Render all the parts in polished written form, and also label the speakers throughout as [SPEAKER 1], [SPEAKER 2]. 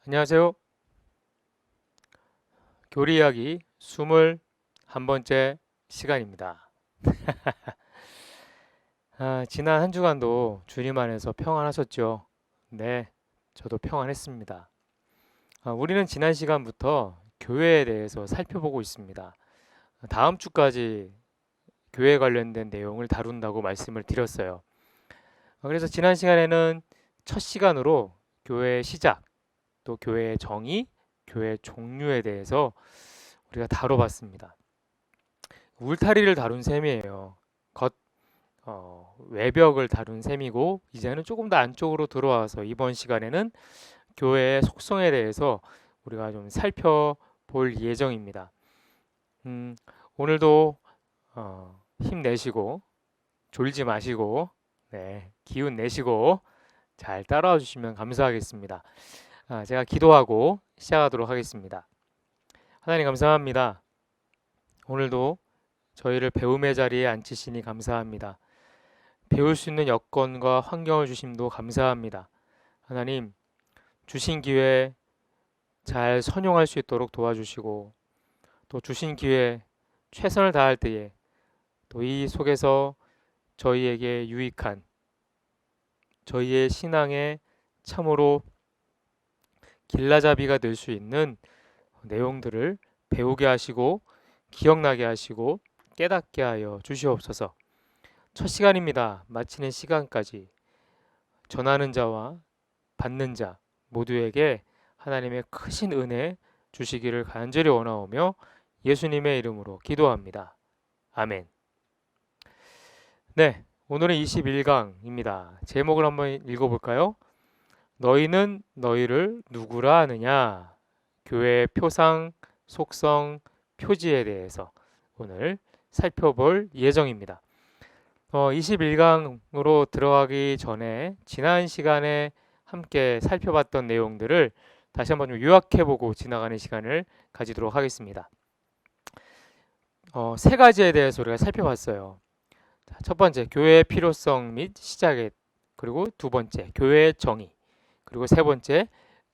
[SPEAKER 1] 안녕하세요. 교리 이야기 21번째 시간입니다. 지난 한 주간도 주님 안에서 평안하셨죠? 네, 저도 평안했습니다. 우리는 지난 시간부터 교회에 대해서 살펴보고 있습니다. 다음 주까지 교회 관련된 내용을 다룬다고 말씀을 드렸어요. 그래서 지난 시간에는 첫 시간으로 교회의 시작, 또 교회의 정의, 교회의 종류에 대해서 우리가 다뤄봤습니다. 울타리를 다룬 셈이에요. 외벽을 다룬 셈이고 이제는 조금 더 안쪽으로 들어와서 이번 시간에는 교회의 속성에 대해서 우리가 좀 살펴볼 예정입니다. 오늘도 힘내시고 졸지 마시고 기운 내시고 잘 따라와 주시면 감사하겠습니다. 제가 기도하고 시작하도록 하겠습니다. 하나님 감사합니다. 오늘도 저희를 배움의 자리에 앉히시니 감사합니다. 배울 수 있는 여건과 환경을 주심도 감사합니다. 하나님, 주신 기회 잘 선용할 수 있도록 도와주시고, 또 주신 기회 최선을 다할 때에 또 이 속에서 저희에게 유익한 저희의 신앙에 참으로 길라잡이가 될 수 있는 내용들을 배우게 하시고, 기억나게 하시고, 깨닫게 하여 주시옵소서. 첫 시간입니다. 마치는 시간까지 전하는 자와 받는 자 모두에게 하나님의 크신 은혜 주시기를 간절히 원하오며 예수님의 이름으로 기도합니다. 아멘. 네, 오늘은 21강입니다. 제목을 한번 읽어볼까요? 너희는 너희를 누구라 하느냐? 교회의 표상, 속성, 표지에 대해서 오늘 살펴볼 예정입니다. 21강으로 들어가기 전에 지난 시간에 함께 살펴봤던 내용들을 다시 한번 좀 요약해보고 지나가는 시간을 가지도록 하겠습니다. 세 가지에 대해서 우리가 살펴봤어요. 첫 번째, 교회의 필요성 및 시작에, 그리고 두 번째, 교회의 정의, 그리고 세 번째,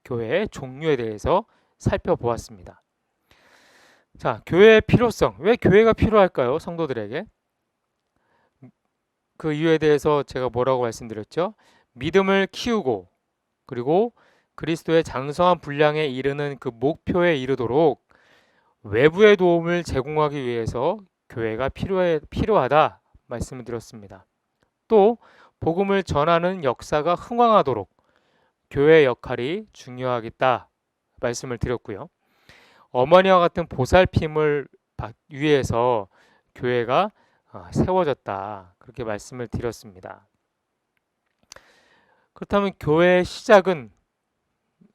[SPEAKER 1] 교회의 종류에 대해서 살펴보았습니다. 자, 교회의 필요성. 왜 교회가 필요할까요? 성도들에게. 그 이유에 대해서 제가 뭐라고 말씀드렸죠? 믿음을 키우고 그리고 그리스도의 장성한 분량에 이르는 그 목표에 이르도록 외부의 도움을 제공하기 위해서 교회가 필요하다 말씀을 드렸습니다. 또 복음을 전하는 역사가 흥왕하도록 교회의 역할이 중요하겠다 말씀을 드렸고요. 어머니와 같은 보살핌을 위해서 교회가 세워졌다 그렇게 말씀을 드렸습니다. 그렇다면 교회의 시작은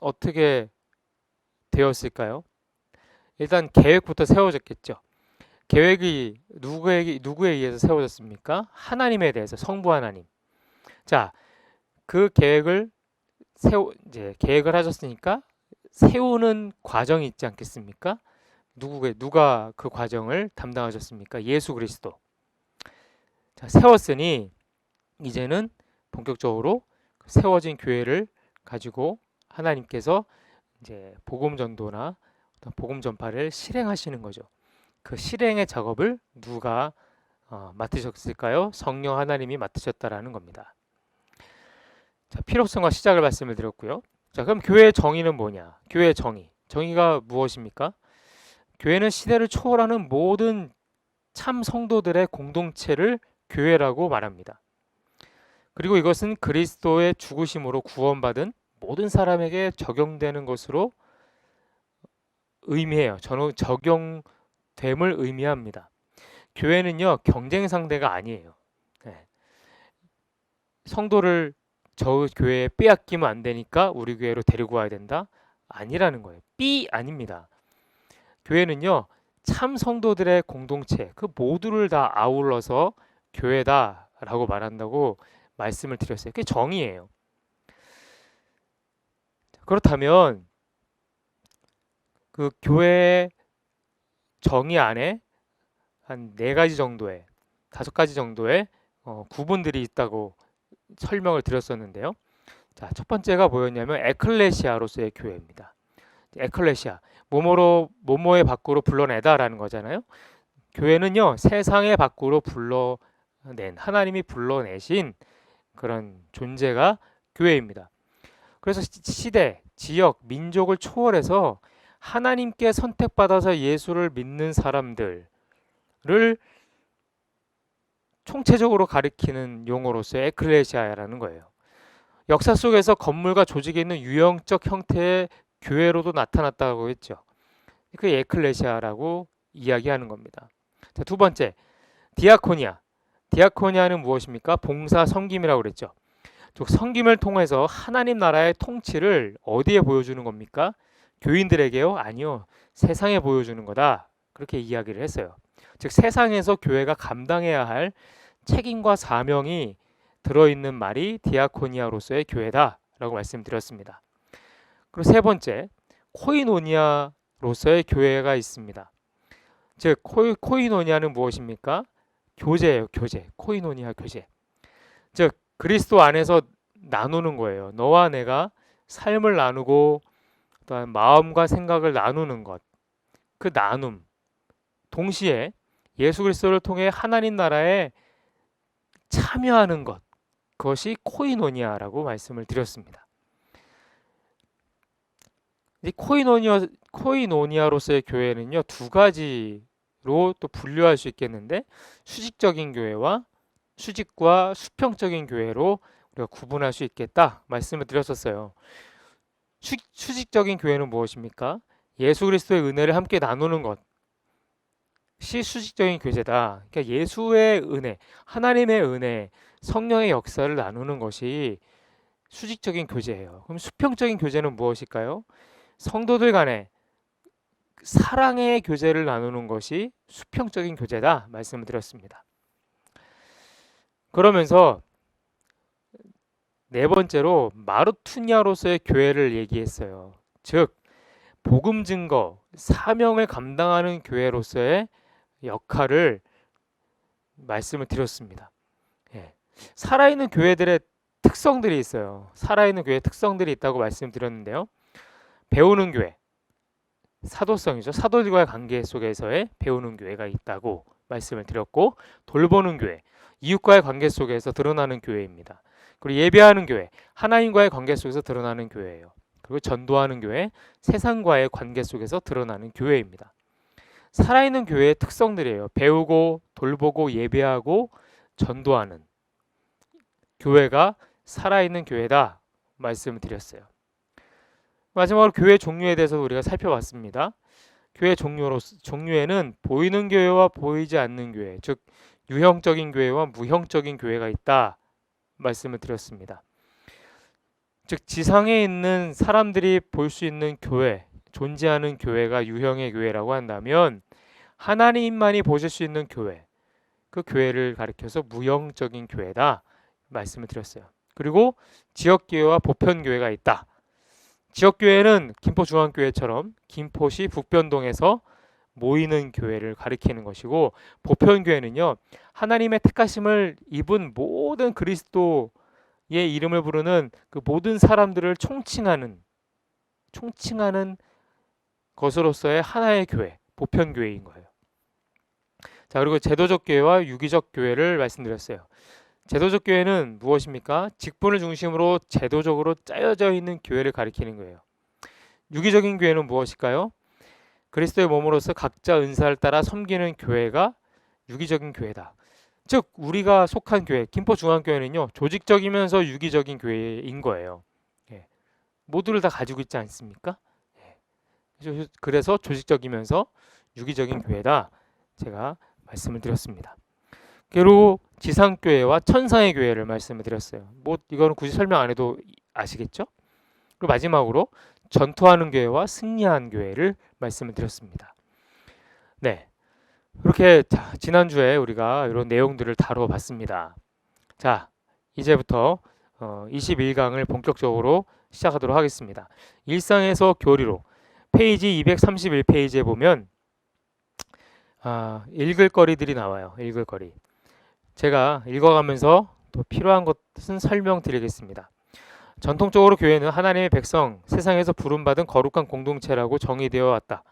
[SPEAKER 1] 어떻게 되었을까요? 일단 계획부터 세워졌겠죠. 계획이 누구에 의해서 세워졌습니까? 하나님에 대해서, 성부 하나님. 자, 그 계획을 이제 계획을 하셨으니까 세우는 과정이 있지 않겠습니까? 누가 그 과정을 담당하셨습니까? 예수 그리스도. 자, 세웠으니 이제는 본격적으로 세워진 교회를 가지고 하나님께서 이제 복음 전도나 복음 전파를 실행하시는 거죠. 그 실행의 작업을 누가 맡으셨을까요? 성령 하나님이 맡으셨다라는 겁니다. 자, 필요성과 시작을 말씀을 드렸고요. 자, 그럼 교회의 정의는 뭐냐? 교회의 정의. 정의가 무엇입니까? 교회는 시대를 초월하는 모든 참 성도들의 공동체를 교회라고 말합니다. 그리고 이것은 그리스도의 죽으심으로 구원받은 모든 사람에게 적용되는 것으로 의미해요. 적용됨을 의미합니다. 교회는요, 경쟁 상대가 아니에요. 네. 성도를 저 교회에 빼앗기면 안 되니까 우리 교회로 데리고 와야 된다? 아니라는 거예요. 아닙니다. 교회는요, 참 성도들의 공동체, 그 모두를 다 아울러서 교회다라고 말한다고 말씀을 드렸어요. 그게 정의예요. 그렇다면 그 교회의 정의 안에 한 네 가지 정도의, 다섯 가지 정도의 구분들이 있다고 설명을 드렸었는데요. 자, 첫 번째가 뭐였냐면 에클레시아로서의 교회입니다. 에클레시아, 뭐뭐의 밖으로 불러내다라는 거잖아요. 교회는요, 세상의 밖으로 불러낸, 하나님이 불러내신 그런 존재가 교회입니다. 그래서 시대, 지역, 민족을 초월해서 하나님께 선택받아서 예수를 믿는 사람들을 총체적으로 가리키는 용어로서의 에클레시아라는 거예요. 역사 속에서 건물과 조직에 있는 유형적 형태의 교회로도 나타났다고 했죠. 그 에클레시아라고 이야기하는 겁니다. 자, 두 번째, 디아코니아. 디아코니아는 무엇입니까? 봉사 섬김이라고 그랬죠. 즉 섬김을 통해서 하나님 나라의 통치를 어디에 보여주는 겁니까? 교인들에게요? 아니요. 세상에 보여주는 거다. 그렇게 이야기를 했어요. 즉 세상에서 교회가 감당해야 할 책임과 사명이 들어있는 말이 디아코니아로서의 교회다라고 말씀드렸습니다. 그리고 세 번째, 코이노니아로서의 교회가 있습니다. 즉 코이노니아는 무엇입니까? 교제예요. 교제. 코이노니아 교제. 즉 그리스도 안에서 나누는 거예요. 너와 내가 삶을 나누고 또한 마음과 생각을 나누는 것. 그 나눔. 동시에 예수 그리스도를 통해 하나님 나라에 참여하는 것. 그것이 코이노니아라고 말씀을 드렸습니다. 이 코이노니아로서의 교회는요, 두 가지로 또 분류할 수 있겠는데, 수직적인 교회와 수직과 수평적인 교회로 우리가 구분할 수 있겠다 말씀을 드렸었어요. 수직적인 교회는 무엇입니까? 예수 그리스도의 은혜를 함께 나누는 것이 수직적인 교제다. 그러니까 예수의 은혜, 하나님의 은혜, 성령의 역사를 나누는 것이 수직적인 교제예요. 그럼 수평적인 교제는 무엇일까요? 성도들 간에 사랑의 교제를 나누는 것이 수평적인 교제다 말씀을 드렸습니다. 그러면서 네 번째로 마르투냐로서의 교회를 얘기했어요. 즉 복음 증거, 사명을 감당하는 교회로서의 역할을 말씀을 드렸습니다. 예. 살아있는 교회들의 특성들이 있어요. 살아있는 교회 특성들이 있다고 말씀드렸는데요. 배우는 교회, 사도성이죠. 사도들과의 관계 속에서의 배우는 교회가 있다고 말씀을 드렸고, 돌보는 교회, 이웃과의 관계 속에서 드러나는 교회입니다. 그리고 예배하는 교회, 하나님과의 관계 속에서 드러나는 교회예요. 그리고 전도하는 교회, 세상과의 관계 속에서 드러나는 교회입니다. 살아있는 교회의 특성들이에요. 배우고, 돌보고, 예배하고, 전도하는 교회가 살아있는 교회다 말씀을 드렸어요. 마지막으로 교회 종류에 대해서 우리가 살펴봤습니다. 교회 종류에는 보이는 교회와 보이지 않는 교회, 즉 유형적인 교회와 무형적인 교회가 있다 말씀을 드렸습니다. 즉 지상에 있는 사람들이 볼 수 있는 교회, 존재하는 교회가 유형의 교회라고 한다면 하나님만이 보실 수 있는 교회, 그 교회를 가리켜서 무형적인 교회다 말씀을 드렸어요. 그리고 지역교회와 보편교회가 있다. 지역교회는 김포중앙교회처럼 김포시 북변동에서 모이는 교회를 가리키는 것이고, 보편교회는요 하나님의 택하심을 입은 모든 그리스도의 이름을 부르는 그 모든 사람들을 총칭하는 것으로서의 하나의 교회, 보편교회인 거예요. 자, 그리고 제도적 교회와 유기적 교회를 말씀드렸어요. 제도적 교회는 무엇입니까? 직분을 중심으로 제도적으로 짜여져 있는 교회를 가리키는 거예요. 유기적인 교회는 무엇일까요? 그리스도의 몸으로서 각자 은사를 따라 섬기는 교회가 유기적인 교회다. 즉 우리가 속한 교회, 김포중앙교회는요 조직적이면서 유기적인 교회인 거예요. 예. 모두를 다 가지고 있지 않습니까? 예. 그래서 조직적이면서 유기적인 교회다 제가 말씀을 드렸습니다. 그리고 지상교회와 천상의 교회를 말씀을 드렸어요. 뭐 이거는 굳이 설명 안 해도 아시겠죠? 그리고 마지막으로 전투하는 교회와 승리한 교회를 말씀을 드렸습니다. 네, 그렇게 지난주에 우리가 이런 내용들을 다뤄봤습니다. 자, 이제부터 21강을 본격적으로 시작하도록 하겠습니다. 일상에서 교리로 페이지 231페이지에 보면 읽을 거리들이 나와요. 읽을 거리. 제가 읽어가면서 또 필요한 것은 설명드리겠습니다. 전통적으로 교회는 하나님의 백성, 세상에서 부름받은 거룩한 공동체라고 정의되어 왔다.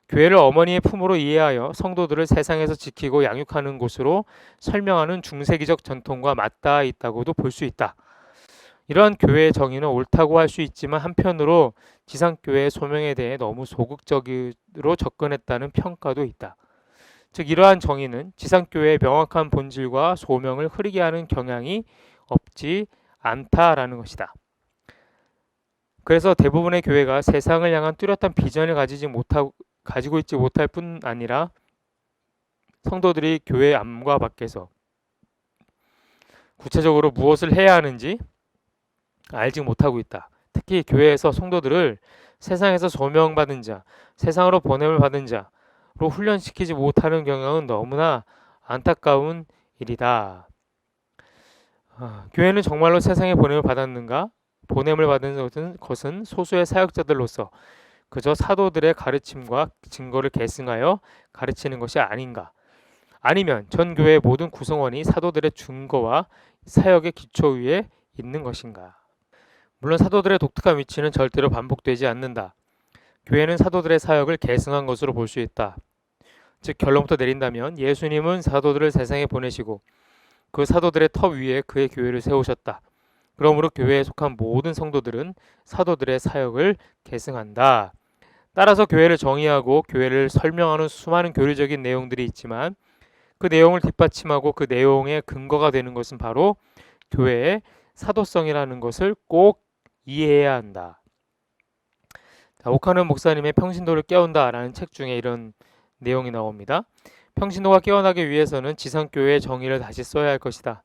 [SPEAKER 1] 교회를 어머니의 품으로 이해하여 성도들을 세상에서 지키고 양육하는 곳으로 설명하는 중세기적 전통과 맞닿아 있다고도 볼 수 있다. 이러한 교회의 정의는 옳다고 할 수 있지만 한편으로 지상교회의 소명에 대해 너무 소극적으로 접근했다는 평가도 있다. 즉 이러한 정의는 지상교회의 명확한 본질과 소명을 흐리게 하는 경향이 없지 않다라는 것이다. 그래서 대부분의 교회가 세상을 향한 뚜렷한 비전을 가지고 있지 못할 뿐 아니라 성도들이 교회 안과 밖에서 구체적으로 무엇을 해야 하는지 알지 못하고 있다. 특히 교회에서 성도들을 세상에서 소명받은 자, 세상으로 보냄을 받은 자로 훈련시키지 못하는 경향은 너무나 안타까운 일이다. 교회는 정말로 세상에 보냄을 받았는가? 보냄을 받은 것은 소수의 사역자들로서 그저 사도들의 가르침과 증거를 계승하여 가르치는 것이 아닌가? 아니면 전 교회의 모든 구성원이 사도들의 증거와 사역의 기초 위에 있는 것인가? 물론 사도들의 독특한 위치는 절대로 반복되지 않는다. 교회는 사도들의 사역을 계승한 것으로 볼 수 있다. 즉 결론부터 내린다면 예수님은 사도들을 세상에 보내시고 그 사도들의 터 위에 그의 교회를 세우셨다. 그러므로 교회에 속한 모든 성도들은 사도들의 사역을 계승한다. 따라서 교회를 정의하고 교회를 설명하는 수많은 교리적인 내용들이 있지만 그 내용을 뒷받침하고 그 내용의 근거가 되는 것은 바로 교회의 사도성이라는 것을 꼭 이해해야 한다. 자, 오카는 목사님의 평신도를 깨운다라는 책 중에 이런 내용이 나옵니다. 평신도가 깨어나기 위해서는 지상교회의 정의를 다시 써야 할 것이다.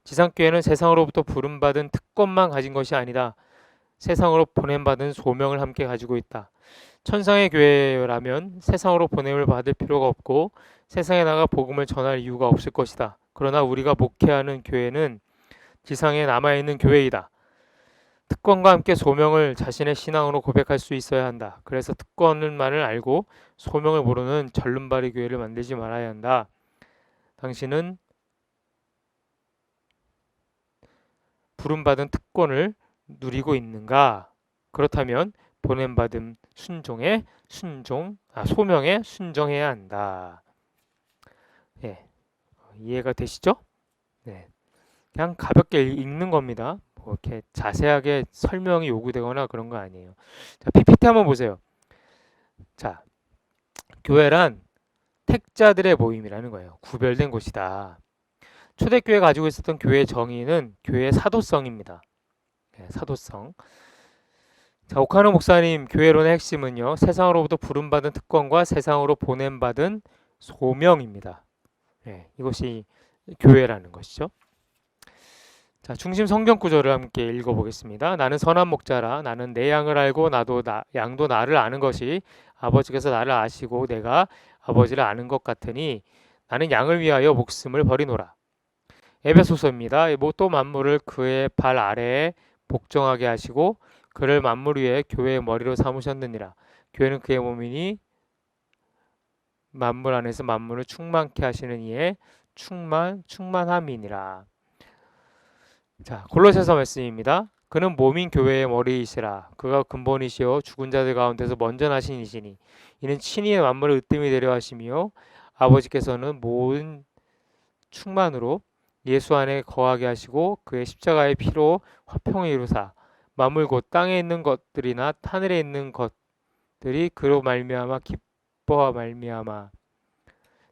[SPEAKER 1] 지상교회는 세상으로부터 부름받은 특권만 가진 것이 아니다. 세상으로 보냄받은 소명을 함께 가지고 있다. 천상의 교회라면 세상으로 보냄을 받을 필요가 없고 세상에 나가 복음을 전할 이유가 없을 것이다. 그러나 우리가 목회하는 교회는 지상에 남아있는 교회이다. 특권과 함께 소명을 자신의 신앙으로 고백할 수 있어야 한다. 그래서 특권만을 알고 소명을 모르는 절름발이 교회를 만들지 말아야 한다. 당신은 부름받은 특권을 누리고 있는가? 그렇다면 보냄받은 소명에 순종해야 한다. 예, 이해가 되시죠? 네, 그냥 가볍게 읽는 겁니다. 뭐 이렇게 자세하게 설명이 요구되거나 그런 거 아니에요. 자, PPT 한번 보세요. 자, 교회란 택자들의 모임이라는 거예요. 구별된 곳이다. 초대교회가 가지고 있었던 교회의 정의는 교회의 사도성입니다. 네, 사도성. 자, 오카노 목사님 교회론의 핵심은요. 세상으로부터 부름받은 특권과 세상으로 보냄받은 소명입니다. 네, 이것이 교회라는 것이죠. 자, 중심 성경 구절을 함께 읽어보겠습니다. 나는 선한 목자라. 나는 내 양을 알고 양도 나를 아는 것이 아버지께서 나를 아시고 내가 아버지를 아는 것 같으니 나는 양을 위하여 목숨을 버리노라. 에베소서입니다. 또 만물을 그의 발 아래에 복종하게 하시고 그를 만물 위에 교회의 머리로 삼으셨느니라. 교회는 그의 몸이니 만물 안에서 만물을 충만케 하시는 이의 충만함이니라. 자, 골로새서 말씀입니다. 그는 몸인 교회의 머리이시라. 그가 근본이시요 죽은 자들 가운데서 먼저 나신 이시니 이는 친히 만물을 으뜸이 되려 하시며 아버지께서는 모든 충만으로 예수 안에 거하게 하시고 그의 십자가의 피로 화평을 이루사 만물 곧 땅에 있는 것들이나 하늘에 있는 것들이 그로 말미암아 기뻐와 말미암아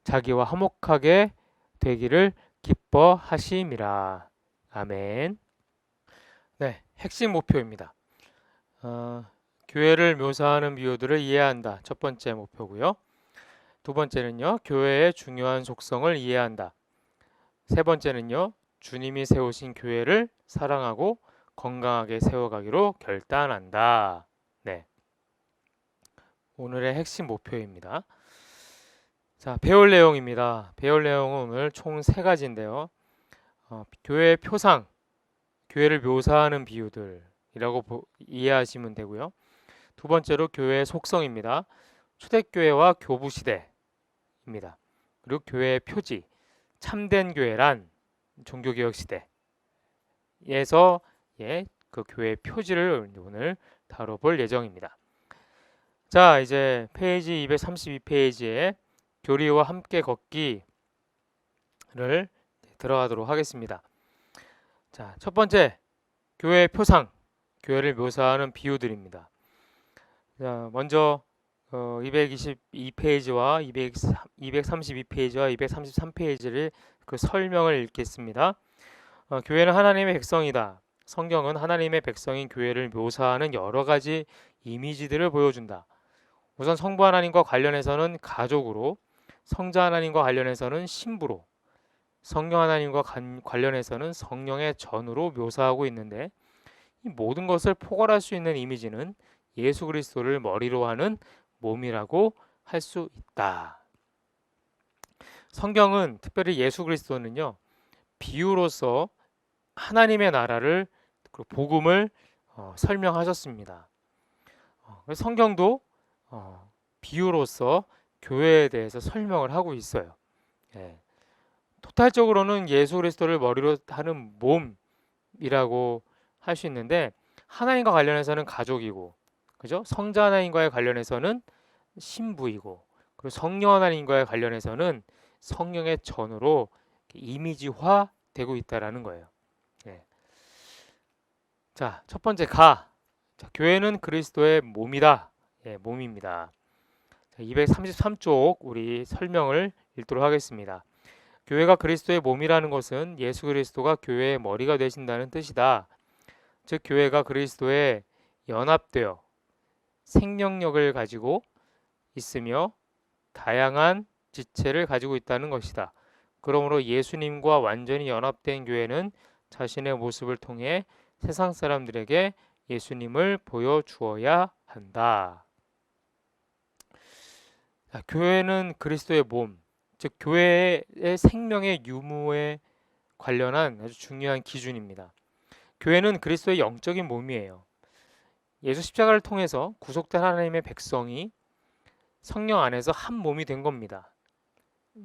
[SPEAKER 1] 자기와 화목하게 되기를 기뻐하심이라. 아멘. 네, 핵심 목표입니다. 교회를 묘사하는 비유들을 이해한다. 첫 번째 목표고요. 두 번째는요, 교회의 중요한 속성을 이해한다. 세 번째는요, 주님이 세우신 교회를 사랑하고 건강하게 세워가기로 결단한다. 네, 오늘의 핵심 목표입니다. 자, 배울 내용입니다. 배울 내용은 오늘 총 3가지인데요. 교회의 표상, 교회를 묘사하는 비유들이라고 이해하시면 되고요. 두 번째로 교회의 속성입니다. 초대교회와 교부시대입니다. 그리고 교회의 표지, 참된 교회란 종교개혁 시대에서 그 교회의 표지를 오늘 다뤄볼 예정입니다. 자, 이제 페이지 232페이지에 교리와 함께 걷기를 들어가도록 하겠습니다. 자, 첫 번째, 교회의 표상, 교회를 묘사하는 비유들입니다. 자, 먼저 222페이지와 232페이지와 233페이지를 그 설명을 읽겠습니다. 교회는 하나님의 백성이다. 성경은 하나님의 백성인 교회를 묘사하는 여러 가지 이미지들을 보여준다. 우선 성부 하나님과 관련해서는 가족으로, 성자 하나님과 관련해서는 신부로, 성령 하나님과 관련해서는 성령의 전으로 묘사하고 있는데, 이 모든 것을 포괄할 수 있는 이미지는 예수 그리스도를 머리로 하는 몸이라고 할 수 있다. 성경은 특별히 예수 그리스도는요, 비유로서 하나님의 나라를, 복음을 설명하셨습니다. 성경도 비유로서 교회에 대해서 설명을 하고 있어요. 예. 토탈적으로는 예수 그리스도를 머리로 하는 몸이라고 할 수 있는데, 하나님과 관련해서는 가족이고, 그죠? 성자 하나님과의 관련해서는 신부이고, 그리고 성령 하나님과의 관련해서는 성령의 전으로 이미지화 되고 있다라는 거예요. 예. 자, 첫 번째 자, 교회는 그리스도의 몸이다. 예, 몸입니다. 233쪽 우리 설명을 읽도록 하겠습니다. 교회가 그리스도의 몸이라는 것은 예수 그리스도가 교회의 머리가 되신다는 뜻이다. 즉 교회가 그리스도에 연합되어 생명력을 가지고 있으며 다양한 지체를 가지고 있다는 것이다. 그러므로 예수님과 완전히 연합된 교회는 자신의 모습을 통해 세상 사람들에게 예수님을 보여주어야 한다. 자, 교회는 그리스도의 몸, 즉 교회의 생명의 유무에 관련한 아주 중요한 기준입니다. 교회는 그리스도의 영적인 몸이에요. 예수 십자가를 통해서 구속된 하나님의 백성이 성령 안에서 한 몸이 된 겁니다.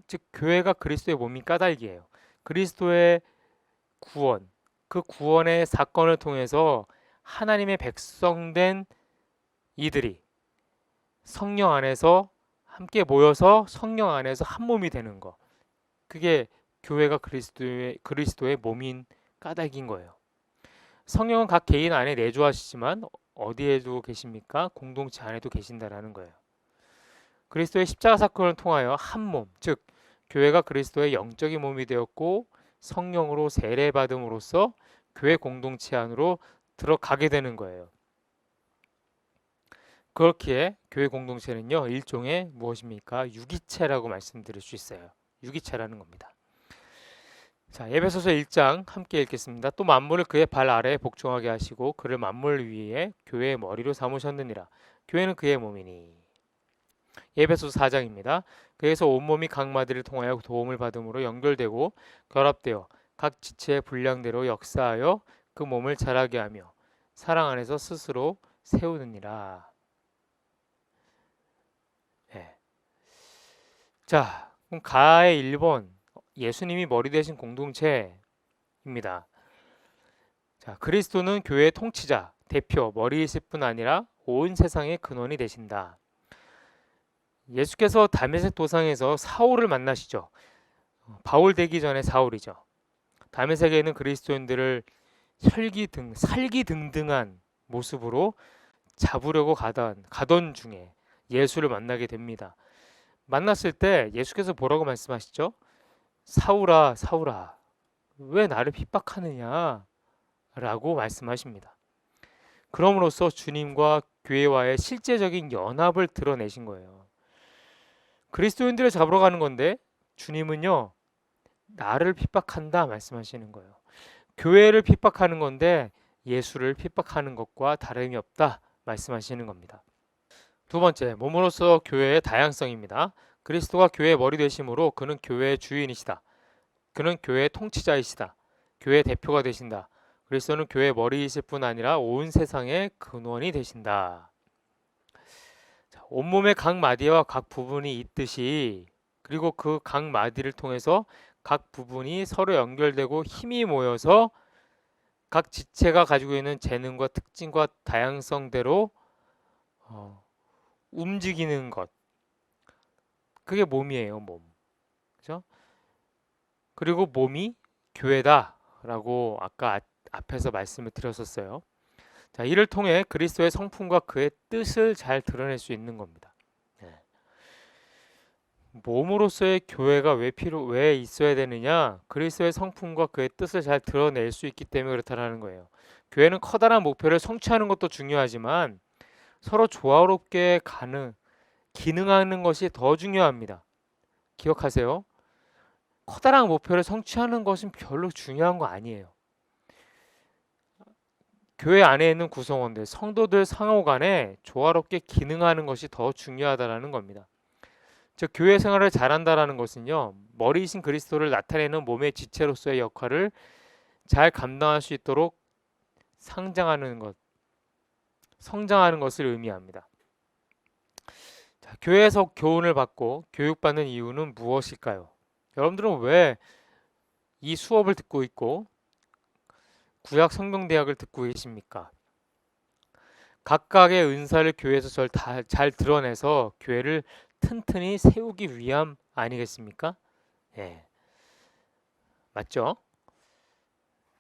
[SPEAKER 1] 즉 교회가 그리스도의 몸인 까닭이에요. 그리스도의 구원, 그 구원의 사건을 통해서 하나님의 백성된 이들이 성령 안에서 함께 모여서 성령 안에서 한 몸이 되는 것, 그게 교회가 그리스도의 몸인 까닭인 거예요. 성령은 각 개인 안에 내주하시지만 어디에도 계십니까? 공동체 안에도 계신다라는 거예요. 그리스도의 십자가 사건을 통하여 한 몸, 즉 교회가 그리스도의 영적인 몸이 되었고 성령으로 세례받음으로써 교회 공동체 안으로 들어가게 되는 거예요. 그렇기에 교회 공동체는요, 일종의 무엇입니까? 유기체라고 말씀드릴 수 있어요. 유기체라는 겁니다. 자, 에베소서 1장 함께 읽겠습니다. 또 만물을 그의 발 아래에 복종하게 하시고 그를 만물 위에 교회의 머리로 삼으셨느니라. 교회는 그의 몸이니. 에베소서 4장입니다. 그래서 온몸이 각 마디를 통하여 도움을 받음으로 연결되고 결합되어 각 지체의 분량대로 역사하여 그 몸을 자라게 하며 사랑 안에서 스스로 세우느니라. 네. 자, 그럼 가의 1번 예수님이 머리 되신 공동체입니다. 자, 그리스도는 교회의 통치자, 대표, 머리이실 뿐 아니라 온 세상의 근원이 되신다. 예수께서 다메섹 도상에서 사울을 만나시죠. 바울 되기 전에 사울이죠. 다메섹에는 그리스도인들을 살기등등한 모습으로 잡으려고 가던 중에 예수를 만나게 됩니다. 만났을 때 예수께서 뭐라고 말씀하시죠? 사울아, 사울아, 왜 나를 핍박하느냐? 라고 말씀하십니다. 그럼으로써 주님과 교회와의 실제적인 연합을 드러내신 거예요. 그리스도인들을 잡으러 가는 건데 주님은요, 나를 핍박한다 말씀하시는 거예요. 교회를 핍박하는 건데 예수를 핍박하는 것과 다름이 없다 말씀하시는 겁니다. 두 번째, 몸으로서 교회의 다양성입니다. 그리스도가 교회의 머리 되심으로 그는 교회의 주인이시다. 그는 교회의 통치자이시다. 교회의 대표가 되신다. 그리스도는 교회의 머리이실 뿐 아니라 온 세상의 근원이 되신다. 자, 온몸의 각 마디와 각 부분이 있듯이, 그리고 그 각 마디를 통해서 각 부분이 서로 연결되고 힘이 모여서 각 지체가 가지고 있는 재능과 특징과 다양성대로 움직이는 것. 그게 몸이에요, 몸. 그죠? 그리고 몸이 교회다라고 아까 앞에서 말씀을 드렸었어요. 자, 이를 통해 그리스도의 성품과 그의 뜻을 잘 드러낼 수 있는 겁니다. 네. 몸으로서의 교회가 왜 있어야 되느냐? 그리스도의 성품과 그의 뜻을 잘 드러낼 수 있기 때문에 그렇다라는 거예요. 교회는 커다란 목표를 성취하는 것도 중요하지만 서로 조화롭게 기능하는 것이 더 중요합니다. 기억하세요. 커다란 목표를 성취하는 것은 별로 중요한 거 아니에요. 교회 안에 있는 구성원들, 성도들 상호 간에 조화롭게 기능하는 것이 더 중요하다라는 겁니다. 즉 교회 생활을 잘한다라는 것은요. 머리이신 그리스도를 나타내는 몸의 지체로서의 역할을 잘 감당할 수 있도록 성장하는 것을 의미합니다. 자, 교회에서 교훈을 받고 교육받는 이유는 무엇일까요? 여러분들은 왜 이 수업을 듣고 있고 구약 성경대학을 듣고 계십니까? 각각의 은사를 교회에서 잘 드러내서 교회를 튼튼히 세우기 위함 아니겠습니까? 예, 맞죠?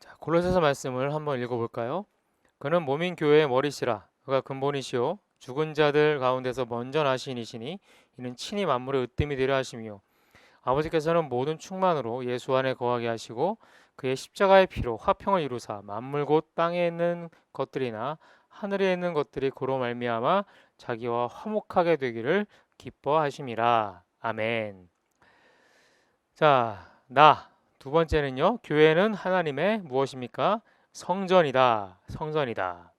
[SPEAKER 1] 자, 골로새서 말씀을 한번 읽어볼까요? 그는 몸인 교회의 머리시라. 그가 근본이시요 죽은 자들 가운데서 먼저 나신 이시니 이는 친히 만물의 으뜸이 되려 하심이요 아버지께서는 모든 충만으로 예수 안에 거하게 하시고 그의 십자가의 피로 화평을 이루사 만물 곧 땅에 있는 것들이나 하늘에 있는 것들이 그로 말미암아 자기와 화목하게 되기를 기뻐하심이라. 아멘. 자, 두 번째는요. 교회는 하나님의 무엇입니까? 성전이다. 성전이다.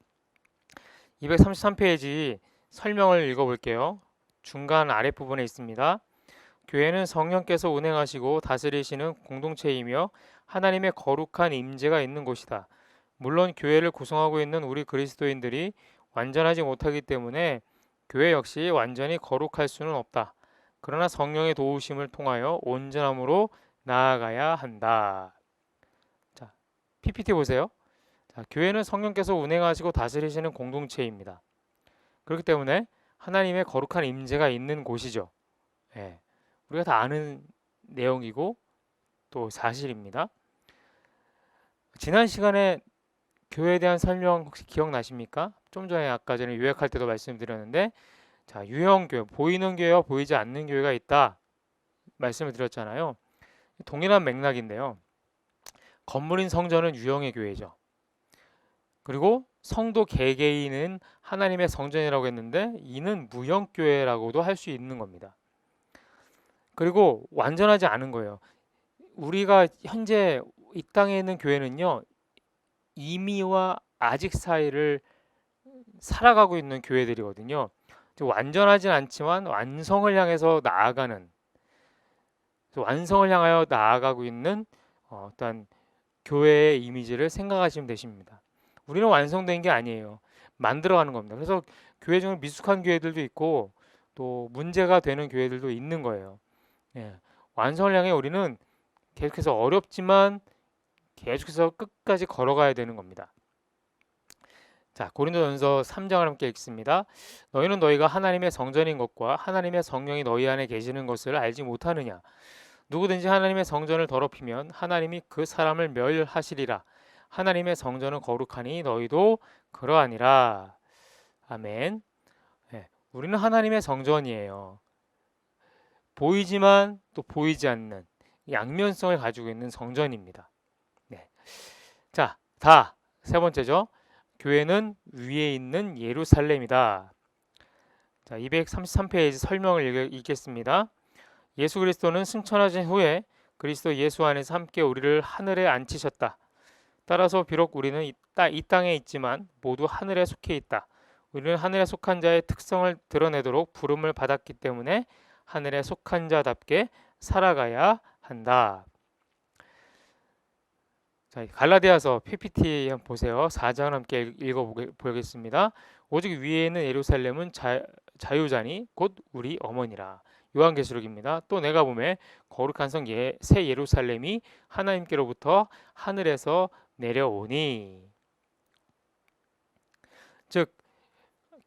[SPEAKER 1] 233페이지 설명을 읽어볼게요. 중간 아랫부분에 있습니다. 교회는 성령께서 운행하시고 다스리시는 공동체이며 하나님의 거룩한 임재가 있는 곳이다. 물론 교회를 구성하고 있는 우리 그리스도인들이 완전하지 못하기 때문에 교회 역시 완전히 거룩할 수는 없다. 그러나 성령의 도우심을 통하여 온전함으로 나아가야 한다. 자, PPT 보세요. 자, 교회는 성령께서 운행하시고 다스리시는 공동체입니다. 그렇기 때문에 하나님의 거룩한 임재가 있는 곳이죠. 예, 우리가 다 아는 내용이고 또 사실입니다. 지난 시간에 교회에 대한 설명 혹시 기억나십니까? 좀 전에 아까 전에 요약할 때도 말씀드렸는데 자, 유형 교회, 보이는 교회와 보이지 않는 교회가 있다 말씀을 드렸잖아요. 동일한 맥락인데요. 건물인 성전은 유형의 교회죠. 그리고 성도 개개인은 하나님의 성전이라고 했는데 이는 무형 교회라고도 할 수 있는 겁니다. 그리고 완전하지 않은 거예요. 우리가 현재 이 땅에 있는 교회는요. 이미와 아직 사이를 살아가고 있는 교회들이거든요. 완전하진 않지만 완성을 향하여 나아가고 있는 어떤 교회의 이미지를 생각하시면 되십니다. 우리는 완성된 게 아니에요. 만들어가는 겁니다. 그래서 교회 중에 미숙한 교회들도 있고 또 문제가 되는 교회들도 있는 거예요. 예, 완성을 향해 우리는 계속해서 어렵지만 계속해서 끝까지 걸어가야 되는 겁니다. 자, 고린도전서 3장을 함께 읽습니다. 너희는 너희가 하나님의 성전인 것과 하나님의 성령이 너희 안에 계시는 것을 알지 못하느냐? 누구든지 하나님의 성전을 더럽히면 하나님이 그 사람을 멸하시리라. 하나님의 성전은 거룩하니 너희도 그러하니라. 아멘. 네, 우리는 하나님의 성전이에요. 보이지만 또 보이지 않는 양면성을 가지고 있는 성전입니다. 네. 자, 세 번째죠. 교회는 위에 있는 예루살렘이다. 자, 233페이지 설명을 읽겠습니다. 예수 그리스도는 승천하신 후에 그리스도 예수 안에서 함께 우리를 하늘에 앉히셨다. 따라서 비록 우리는 이 땅에 있지만 모두 하늘에 속해 있다. 우리는 하늘에 속한 자의 특성을 드러내도록 부름을 받았기 때문에 하늘에 속한 자답게 살아가야 한다. 자, 갈라디아서 PPT 한번 보세요. 4장 함께 읽어보겠습니다. 오직 위에 있는 예루살렘은 자유자니 곧 우리 어머니라. 요한계시록입니다. 또 내가 보매 거룩한 성 새 예루살렘이 하나님께로부터 하늘에서 내려오니. 즉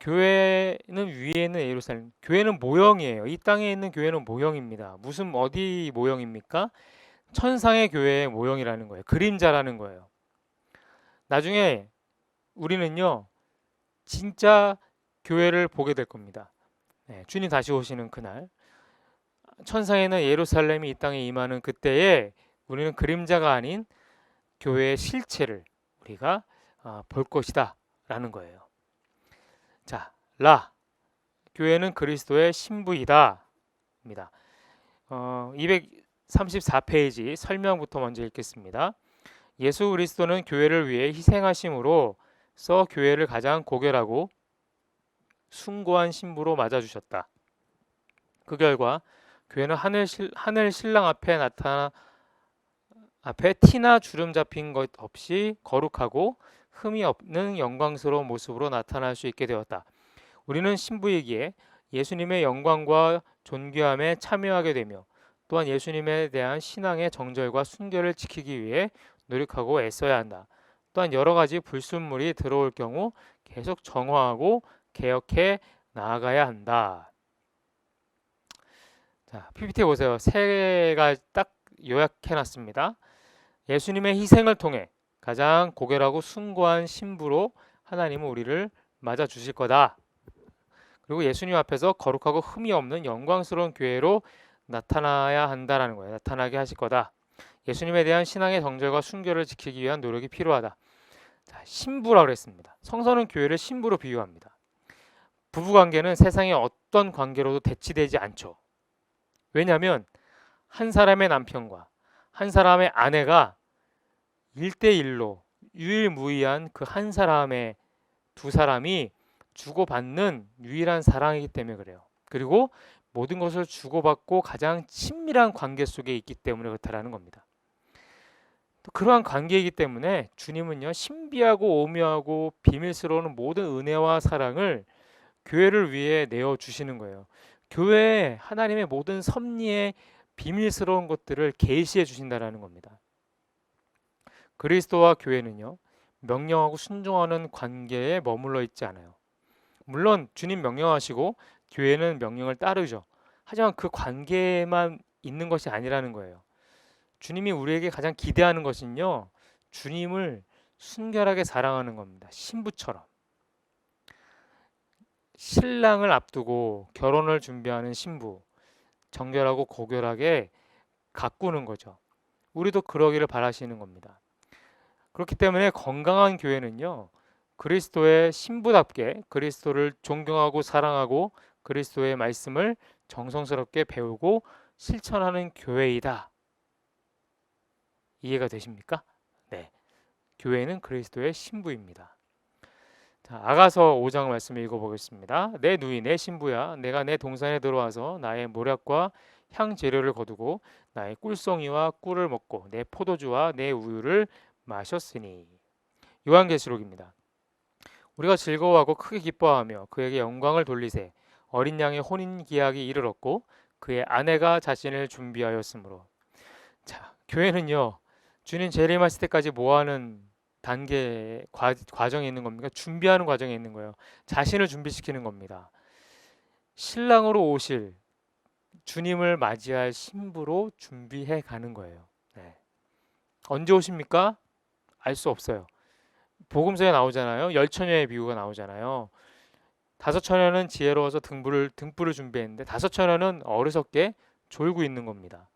[SPEAKER 1] 교회는 위에 있는 예루살렘, 교회는 모형이에요. 이 땅에 있는 교회는 모형입니다. 무슨 어디 모형입니까? 천상의 교회의 모형이라는 거예요. 그림자라는 거예요. 나중에 우리는요, 진짜 교회를 보게 될 겁니다. 네, 주님 다시 오시는 그날, 천상에는 예루살렘이 이 땅에 임하는 그때에 우리는 그림자가 아닌 교회의 실체를 우리가 볼 것이다 라는 거예요. 자, 교회는 그리스도의 신부이다 입니다. 234페이지 설명부터 먼저 읽겠습니다. 예수 그리스도는 교회를 위해 희생하심으로써 교회를 가장 고결하고 숭고한 신부로 맞아주셨다. 그 결과 교회는 하늘 신랑 앞에 티나 주름 잡힌 것 없이 거룩하고 흠이 없는 영광스러운 모습으로 나타날 수 있게 되었다. 우리는 신부이기에 예수님의 영광과 존귀함에 참여하게 되며 또한 예수님에 대한 신앙의 정절과 순결을 지키기 위해 노력하고 애써야 한다. 또한 여러 가지 불순물이 들어올 경우 계속 정화하고 개혁해 나아가야 한다. 자, PPT 보세요. 세 가지 딱 요약해놨습니다. 예수님의 희생을 통해 가장 고결하고 숭고한 신부로 하나님은 우리를 맞아 주실 거다. 그리고 예수님 앞에서 거룩하고 흠이 없는 영광스러운 교회로 나타나야 한다라는 거예요. 나타나게 하실 거다. 예수님에 대한 신앙의 정절과 순결을 지키기 위한 노력이 필요하다. 자, 신부라고 그랬습니다. 성서는 교회를 신부로 비유합니다. 부부관계는 세상의 어떤 관계로도 대치되지 않죠. 왜냐하면 한 사람의 남편과 한 사람의 아내가 1대1로 유일무이한 그 한 사람의 두 사람이 주고받는 유일한 사랑이기 때문에 그래요. 그리고 모든 것을 주고받고 가장 친밀한 관계 속에 있기 때문에 그렇다라는 겁니다. 또 그러한 관계이기 때문에 주님은요, 신비하고 오묘하고 비밀스러운 모든 은혜와 사랑을 교회를 위해 내어 주시는 거예요. 교회에 하나님의 모든 섭리의 비밀스러운 것들을 계시해 주신다라는 겁니다. 그리스도와 교회는요, 명령하고 순종하는 관계에 머물러 있지 않아요. 물론 주님 명령하시고 교회는 명령을 따르죠. 하지만 그 관계만 있는 것이 아니라는 거예요. 주님이 우리에게 가장 기대하는 것은요, 주님을 순결하게 사랑하는 겁니다. 신부처럼. 신랑을 앞두고 결혼을 준비하는 신부, 정결하고 고결하게 가꾸는 거죠. 우리도 그러기를 바라시는 겁니다. 그렇기 때문에 건강한 교회는요, 그리스도의 신부답게 그리스도를 존경하고 사랑하고 그리스도의 말씀을 정성스럽게 배우고 실천하는 교회이다. 이해가 되십니까? 네. 교회는 그리스도의 신부입니다. 자, 아가서 5장 말씀 읽어보겠습니다. 내 누이 내 신부야, 내가 내 동산에 들어와서 나의 모략과 향 재료를 거두고 나의 꿀송이와 꿀을 먹고 내 포도주와 내 우유를 마셨으니. 요한계시록입니다. 우리가 즐거워하고 크게 기뻐하며 그에게 영광을 돌리세. 어린 양의 혼인 기약이 이르렀고 그의 아내가 자신을 준비하였으므로. 자, 교회는요, 주님 재림하실 때까지 뭐하는 단계 과정에 있는 겁니까? 준비하는 과정에 있는 거예요. 자신을 준비시키는 겁니다. 신랑으로 오실 주님을 맞이할 신부로 준비해 가는 거예요. 네. 언제 오십니까? 알 수 없어요. 복음서에 나오잖아요. 열처녀의 비유가 나오잖아요. 다섯 처녀는 지혜로워서 등불을 준비했는데 다섯 처녀는 어리석게 졸고 있는 겁니다.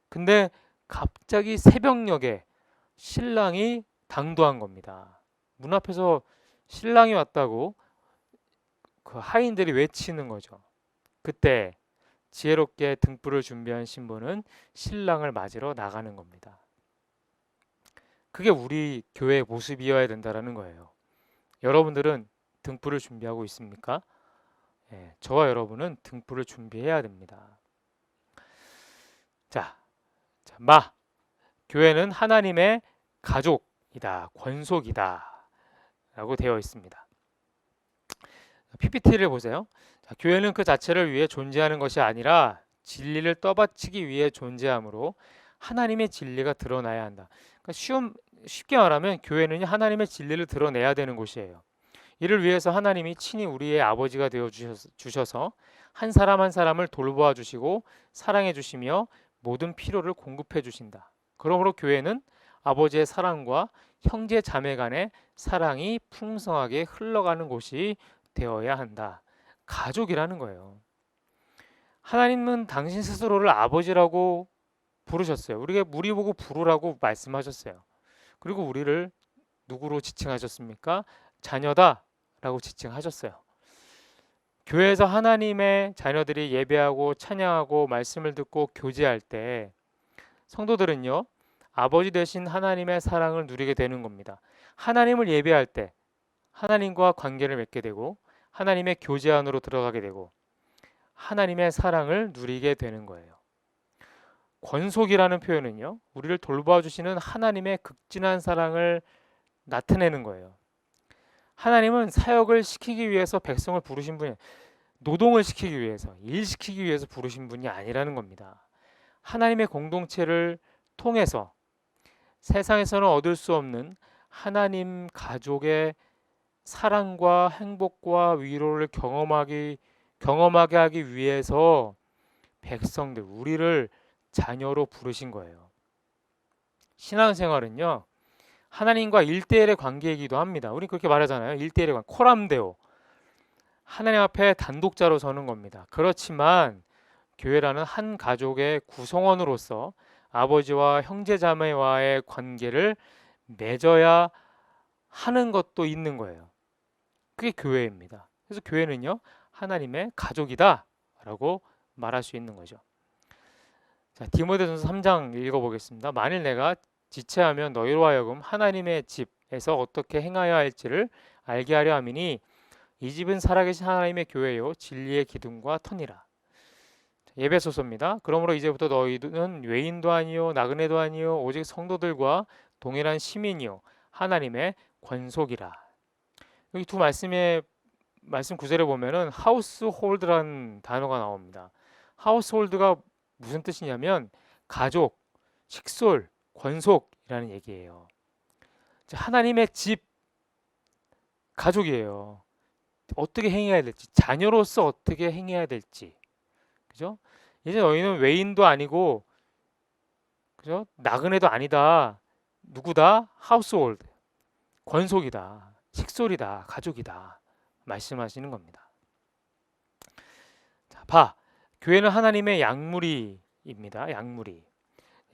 [SPEAKER 1] 근데 갑자기 새벽녘에 신랑이 당도한 겁니다. 문 앞에서 신랑이 왔다고 그 하인들이 외치는 거죠. 그때 지혜롭게 등불을 준비한 신부는 신랑을 맞으러 나가는 겁니다. 그게 우리 교회의 모습이어야 된다는 거예요. 여러분들은 등불을 준비하고 있습니까? 예, 저와 여러분은 등불을 준비해야 됩니다. 자, 교회는 하나님의 가족이다, 권속이다 라고 되어 있습니다. PPT를 보세요. 자, 교회는 그 자체를 위해 존재하는 것이 아니라 진리를 떠받치기 위해 존재하므로 하나님의 진리가 드러나야 한다. 그러니까 쉽게 말하면 교회는 하나님의 진리를 드러내야 되는 곳이에요. 이를 위해서 하나님이 친히 우리의 아버지가 되어 주셔서 한 사람 한 사람을 돌보아 주시고 사랑해 주시며 모든 필요를 공급해 주신다. 그러므로 교회는 아버지의 사랑과 형제 자매 간의 사랑이 풍성하게 흘러가는 곳이 되어야 한다. 가족이라는 거예요. 하나님은 당신 스스로를 아버지라고 부르셨어요. 우리 보고 부르라고 말씀하셨어요. 그리고 우리를 누구로 지칭하셨습니까? 자녀다라고 지칭하셨어요. 교회에서 하나님의 자녀들이 예배하고 찬양하고 말씀을 듣고 교제할 때 성도들은요, 아버지 되신 하나님의 사랑을 누리게 되는 겁니다. 하나님을 예배할 때 하나님과 관계를 맺게 되고 하나님의 교제 안으로 들어가게 되고 하나님의 사랑을 누리게 되는 거예요. 권속이라는 표현은요, 우리를 돌봐주시는 하나님의 극진한 사랑을 나타내는 거예요. 하나님은 사역을 시키기 위해서 백성을 부르신 분이 노동을 시키기 위해서, 일시키기 위해서 부르신 분이 아니라는 겁니다. 하나님의 공동체를 통해서 세상에서는 얻을 수 없는 하나님 가족의 사랑과 행복과 위로를 경험하게 하기 위해서 백성들, 우리를 자녀로 부르신 거예요. 신앙생활은요, 하나님과 1대1의 관계이기도 합니다. 우리 그렇게 말하잖아요. 1대1의 관계, 코람데오. 하나님 앞에 단독자로 서는 겁니다. 그렇지만 교회라는 한 가족의 구성원으로서 아버지와 형제자매와의 관계를 맺어야 하는 것도 있는 거예요. 그게 교회입니다. 그래서 교회는요, 하나님의 가족이다 라고 말할 수 있는 거죠. 자, 디모데전서 3장 읽어보겠습니다. 만일 내가 지체하면 너희로 하여금 하나님의 집에서 어떻게 행하여야 할지를 알게 하려 함이니 이 집은 살아계신 하나님의 교회요 진리의 기둥과 터니라. 예배소서입니다. 그러므로 이제부터 너희는 외인도 아니요 나그네도 아니요 오직 성도들과 동일한 시민이요 하나님의 권속이라. 여기 두 말씀 구절에 보면은 하우스홀드라는 단어가 나옵니다. 하우스홀드가 무슨 뜻이냐면 가족, 식솔, 권속이라는 얘기예요. 하나님의 집, 가족이에요. 어떻게 행해야 될지, 자녀로서 어떻게 행해야 될지, 그죠? 이제 너희는 외인도 아니고, 그죠? 나그네도 아니다. 누구다? 하우스홀드, 권속이다, 식솔이다, 가족이다 말씀하시는 겁니다. 자, 교회는 하나님의 약물이입니다. 약물이.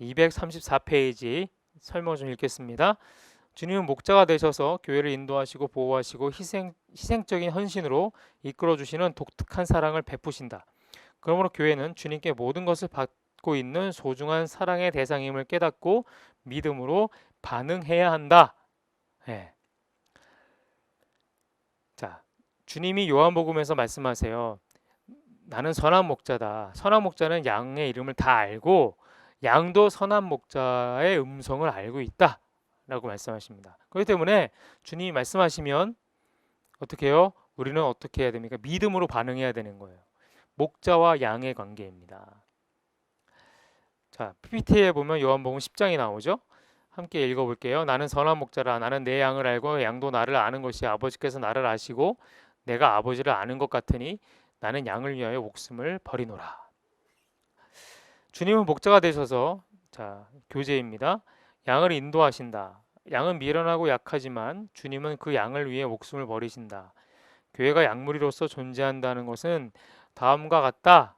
[SPEAKER 1] 234페이지 설명 좀 읽겠습니다. 주님은 목자가 되셔서 교회를 인도하시고 보호하시고 희생적인 헌신으로 이끌어 주시는 독특한 사랑을 베푸신다. 그러므로 교회는 주님께 모든 것을 받고 있는 소중한 사랑의 대상임을 깨닫고 믿음으로 반응해야 한다. 네. 자, 주님이 요한복음에서 말씀하세요. 나는 선한 목자다. 선한 목자는 양의 이름을 다 알고 양도 선한 목자의 음성을 알고 있다 라고 말씀하십니다. 그렇기 때문에 주님이 말씀하시면 어떻게 해요? 우리는 어떻게 해야 됩니까? 믿음으로 반응해야 되는 거예요. 목자와 양의 관계입니다. 자, PPT에 보면 요한복음 10장이 나오죠? 함께 읽어볼게요. 나는 선한 목자라. 나는 내 양을 알고 양도 나를 아는 것이 아버지께서 나를 아시고 내가 아버지를 아는 것 같으니 나는 양을 위하여 목숨을 버리노라. 주님은 목자가 되셔서 자, 교제입니다. 양을 인도하신다. 양은 미련하고 약하지만 주님은 그 양을 위해 목숨을 버리신다. 교회가 양무리로서 존재한다는 것은 다음과 같다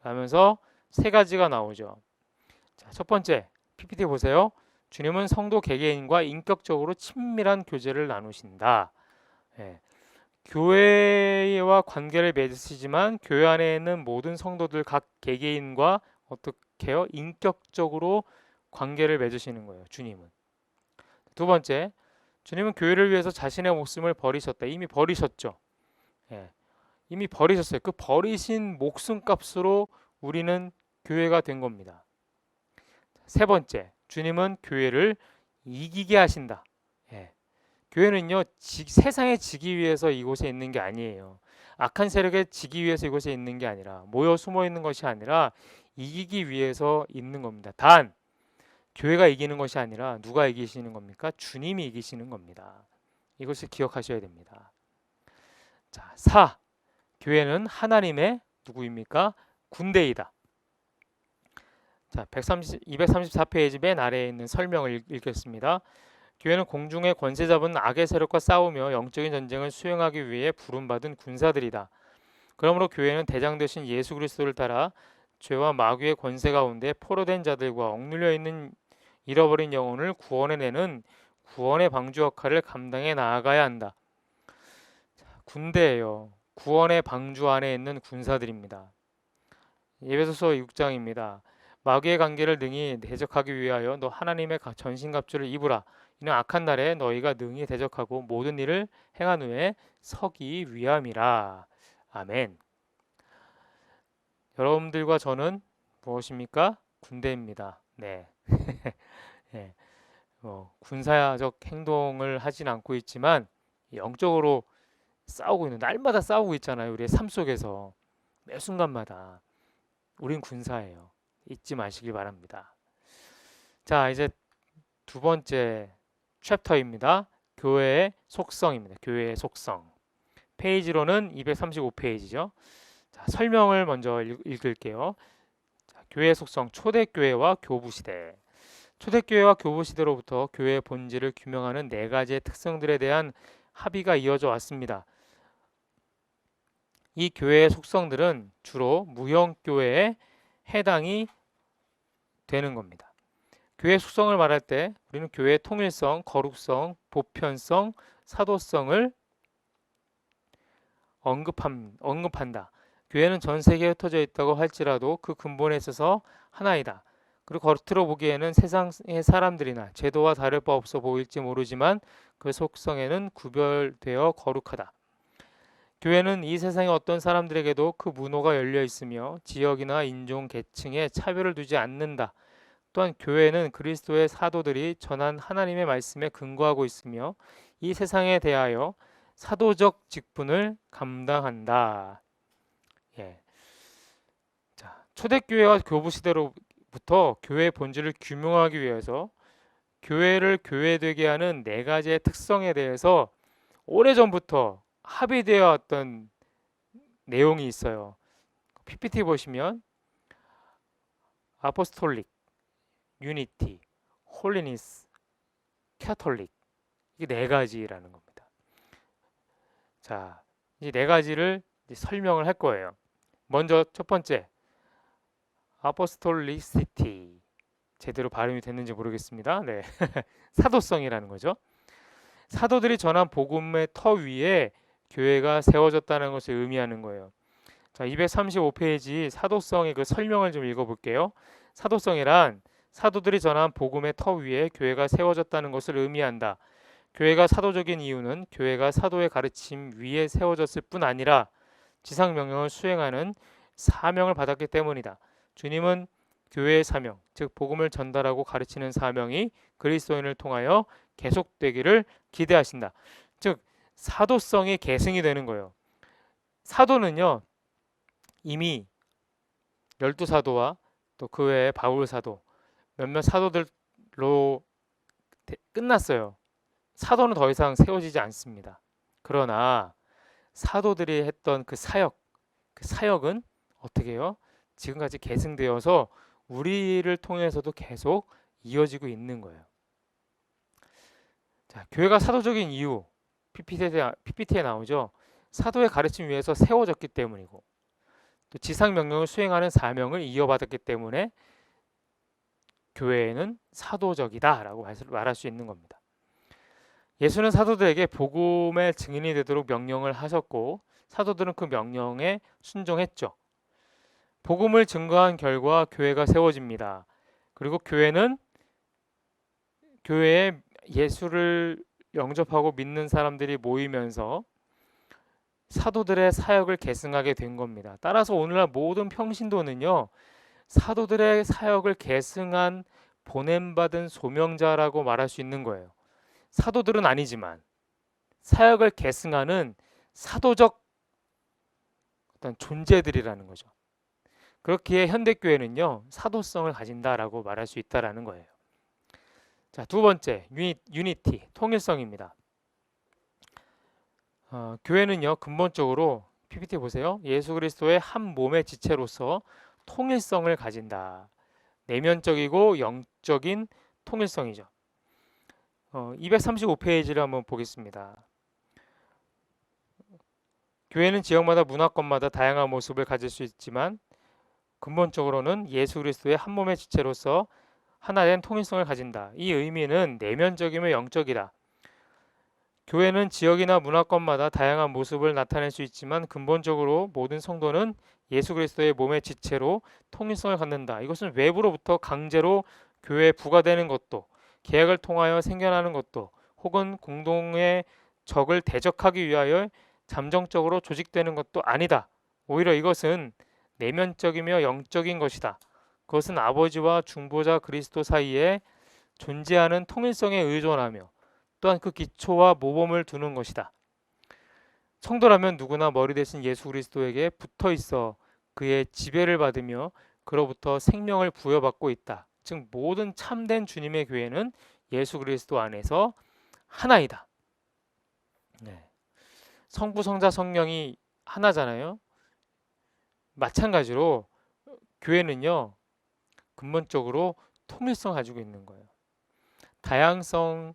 [SPEAKER 1] 라면서 세 가지가 나오죠. 자, 첫 번째 PPT 보세요. 주님은 성도 개개인과 인격적으로 친밀한 교제를 나누신다. 예. 교회와 관계를 맺으시지만 교회 안에 있는 모든 성도들 각 개개인과 어떻게 해요? 인격적으로 관계를 맺으시는 거예요. 주님은. 두 번째, 주님은 교회를 위해서 자신의 목숨을 버리셨다. 이미 버리셨죠. 예. 이미 버리셨어요. 그 버리신 목숨값으로 우리는 교회가 된 겁니다. 세 번째, 주님은 교회를 이기게 하신다. 예. 교회는요, 세상에 지기 위해서 이곳에 있는 게 아니에요. 악한 세력에 지기 위해서 이곳에 있는 게 아니라 모여 숨어 있는 것이 아니라 이기기 위해서 있는 겁니다. 단 교회가 이기는 것이 아니라 누가 이기시는 겁니까? 주님이 이기시는 겁니다. 이것을 기억하셔야 됩니다. 자, 4. 교회는 하나님의 누구입니까? 군대이다. 자, 234페이지 맨 아래에 있는 설명을 읽겠습니다. 교회는 공중의 권세 잡은 악의 세력과 싸우며 영적인 전쟁을 수행하기 위해 부름받은 군사들이다. 그러므로 교회는 대장 되신 예수 그리스도를 따라 죄와 마귀의 권세 가운데 포로된 자들과 억눌려 있는 잃어버린 영혼을 구원해내는 구원의 방주 역할을 감당해 나아가야 한다. 군대예요. 구원의 방주 안에 있는 군사들입니다. 에베소서 6장입니다. 마귀의 관계를 능히 대적하기 위하여 너 하나님의 전신갑주를 입으라. 이는 악한 날에 너희가 능히 대적하고 모든 일을 행한 후에 서기 위함이라. 아멘. 여러분들과 저는 무엇입니까? 군대입니다. 네. 네. 군사적 행동을 하진 않고 있지만 영적으로 싸우고 있는, 날마다 싸우고 있잖아요. 우리의 삶 속에서 매 순간마다 우린 군사예요. 잊지 마시길 바랍니다. 자, 이제 두 번째 챕터입니다. 교회의 속성입니다. 교회의 속성. 페이지로는 235페이지죠. 자, 설명을 먼저 읽을게요. 자, 교회의 속성, 초대교회와 교부시대. 초대교회와 교부시대로부터 교회의 본질을 규명하는 네 가지의 특성들에 대한 합의가 이어져 왔습니다. 이 교회의 속성들은 주로 무형교회에 해당이 되는 겁니다. 교회 속성을 말할 때 우리는 교회의 통일성, 거룩성, 보편성, 사도성을 언급한다. 교회는 전 세계에 흩어져 있다고 할지라도 그 근본에 있어서 하나이다. 그리고 겉으로 보기에는 세상의 사람들이나 제도와 다를 바 없어 보일지 모르지만 그 속성에는 구별되어 거룩하다. 교회는 이 세상의 어떤 사람들에게도 그 문호가 열려 있으며 지역이나 인종, 계층에 차별을 두지 않는다. 또한 교회는 그리스도의 사도들이 전한 하나님의 말씀에 근거하고 있으며 이 세상에 대하여 사도적 직분을 감당한다. 예. 자, 초대교회와 교부시대로부터 교회의 본질을 규명하기 위해서 교회를 교회되게 하는 네 가지의 특성에 대해서 오래전부터 합의되어 왔던 내용이 있어요. PPT 보시면 아포스톨릭, 유니티, 홀리니스, 캐톨릭, 이게 네 가지라는 겁니다. 자, 이 네 가지를 설명을 할 거예요. 먼저 첫 번째, 아포스톨리시티. 제대로 발음이 됐는지 모르겠습니다. 네. 사도성이라는 거죠. 사도들이 전한 복음의 터 위에 교회가 세워졌다는 것을 의미하는 거예요. 자, 235페이지 사도성의 그 설명을 좀 읽어볼게요. 사도성이란 사도들이 전한 복음의 터 위에 교회가 세워졌다는 것을 의미한다. 교회가 사도적인 이유는 교회가 사도의 가르침 위에 세워졌을 뿐 아니라 지상 명령을 수행하는 사명을 받았기 때문이다. 주님은 교회의 사명, 즉 복음을 전달하고 가르치는 사명이 그리스도인을 통하여 계속되기를 기대하신다. 즉 사도성이 계승이 되는 거예요. 사도는요, 이미 12사도와 또 그 외에 바울 사도, 몇몇 사도들로 끝났어요. 사도는 더 이상 세워지지 않습니다. 그러나 사도들이 했던 그 사역은 어떻게 해요? 지금까지 계승되어서 우리를 통해서도 계속 이어지고 있는 거예요. 자, 교회가 사도적인 이유, PPT에 나오죠. 사도의 가르침 위에서 세워졌기 때문이고 또 지상 명령을 수행하는 사명을 이어받았기 때문에 교회는 사도적이다라고 말할 수 있는 겁니다. 예수는 사도들에게 복음의 증인이 되도록 명령을 하셨고 사도들은 그 명령에 순종했죠. 복음을 증거한 결과 교회가 세워집니다. 그리고 교회는 교회에 예수를 영접하고 믿는 사람들이 모이면서 사도들의 사역을 계승하게 된 겁니다. 따라서 오늘날 모든 평신도는요, 사도들의 사역을 계승한 보냄받은 소명자라고 말할 수 있는 거예요. 사도들은 아니지만 사역을 계승하는 사도적 어떤 존재들이라는 거죠. 그렇기에 현대교회는요, 사도성을 가진다라고 말할 수 있다라는 거예요. 자, 두 번째, 유니티, 통일성입니다. 교회는요, 근본적으로 PPT 보세요. 예수 그리스도의 한 몸의 지체로서 통일성을 가진다. 내면적이고 영적인 통일성이죠. 235페이지를 한번 보겠습니다. 교회는 지역마다 문화권마다 다양한 모습을 가질 수 있지만 근본적으로는 예수 그리스도의 한 몸의 지체로서 하나된 통일성을 가진다. 이 의미는 내면적이며 영적이다. 교회는 지역이나 문화권마다 다양한 모습을 나타낼 수 있지만 근본적으로 모든 성도는 예수 그리스도의 몸의 지체로 통일성을 갖는다. 이것은 외부로부터 강제로 교회에 부과되는 것도, 계약을 통하여 생겨나는 것도, 혹은 공동의 적을 대적하기 위하여 잠정적으로 조직되는 것도 아니다. 오히려 이것은 내면적이며 영적인 것이다. 그것은 아버지와 중보자 그리스도 사이에 존재하는 통일성에 의존하며 또한 그 기초와 모범을 두는 것이다. 성도라면 누구나 머리 대신 예수 그리스도에게 붙어 있어 그의 지배를 받으며 그로부터 생명을 부여받고 있다. 즉 모든 참된 주님의 교회는 예수 그리스도 안에서 하나이다. 네. 성부, 성자, 성령이 하나잖아요. 마찬가지로 교회는요, 근본적으로 통일성 가지고 있는 거예요. 다양성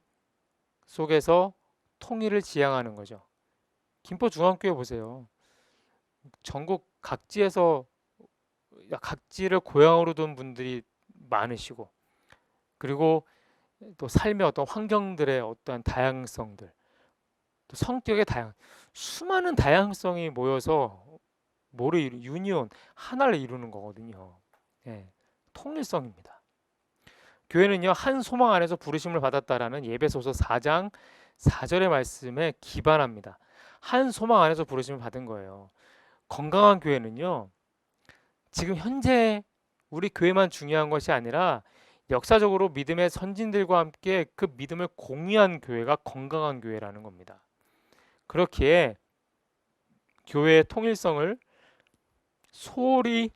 [SPEAKER 1] 속에서 통일을 지향하는 거죠. 김포중앙교회 보세요. 전국 각지에서 각지를 고향으로 둔 분들이 많으시고, 그리고 또 삶의 어떤 환경들의 어떠한 다양성들, 또 성격의 수많은 다양성이 모여서 유니온, 하나를 이루는 거거든요. 예, 통일성입니다. 교회는요, 한 소망 안에서 부르심을 받았다라는 예배소서 4장 4절의 말씀에 기반합니다. 한 소망 안에서 부르심을 받은 거예요. 건강한 교회는요, 지금 현재 우리 교회만 중요한 것이 아니라 역사적으로 믿음의 선진들과 함께 그 믿음을 공유한 교회가 건강한 교회라는 겁니다. 그렇기에 교회의 통일성을 소홀히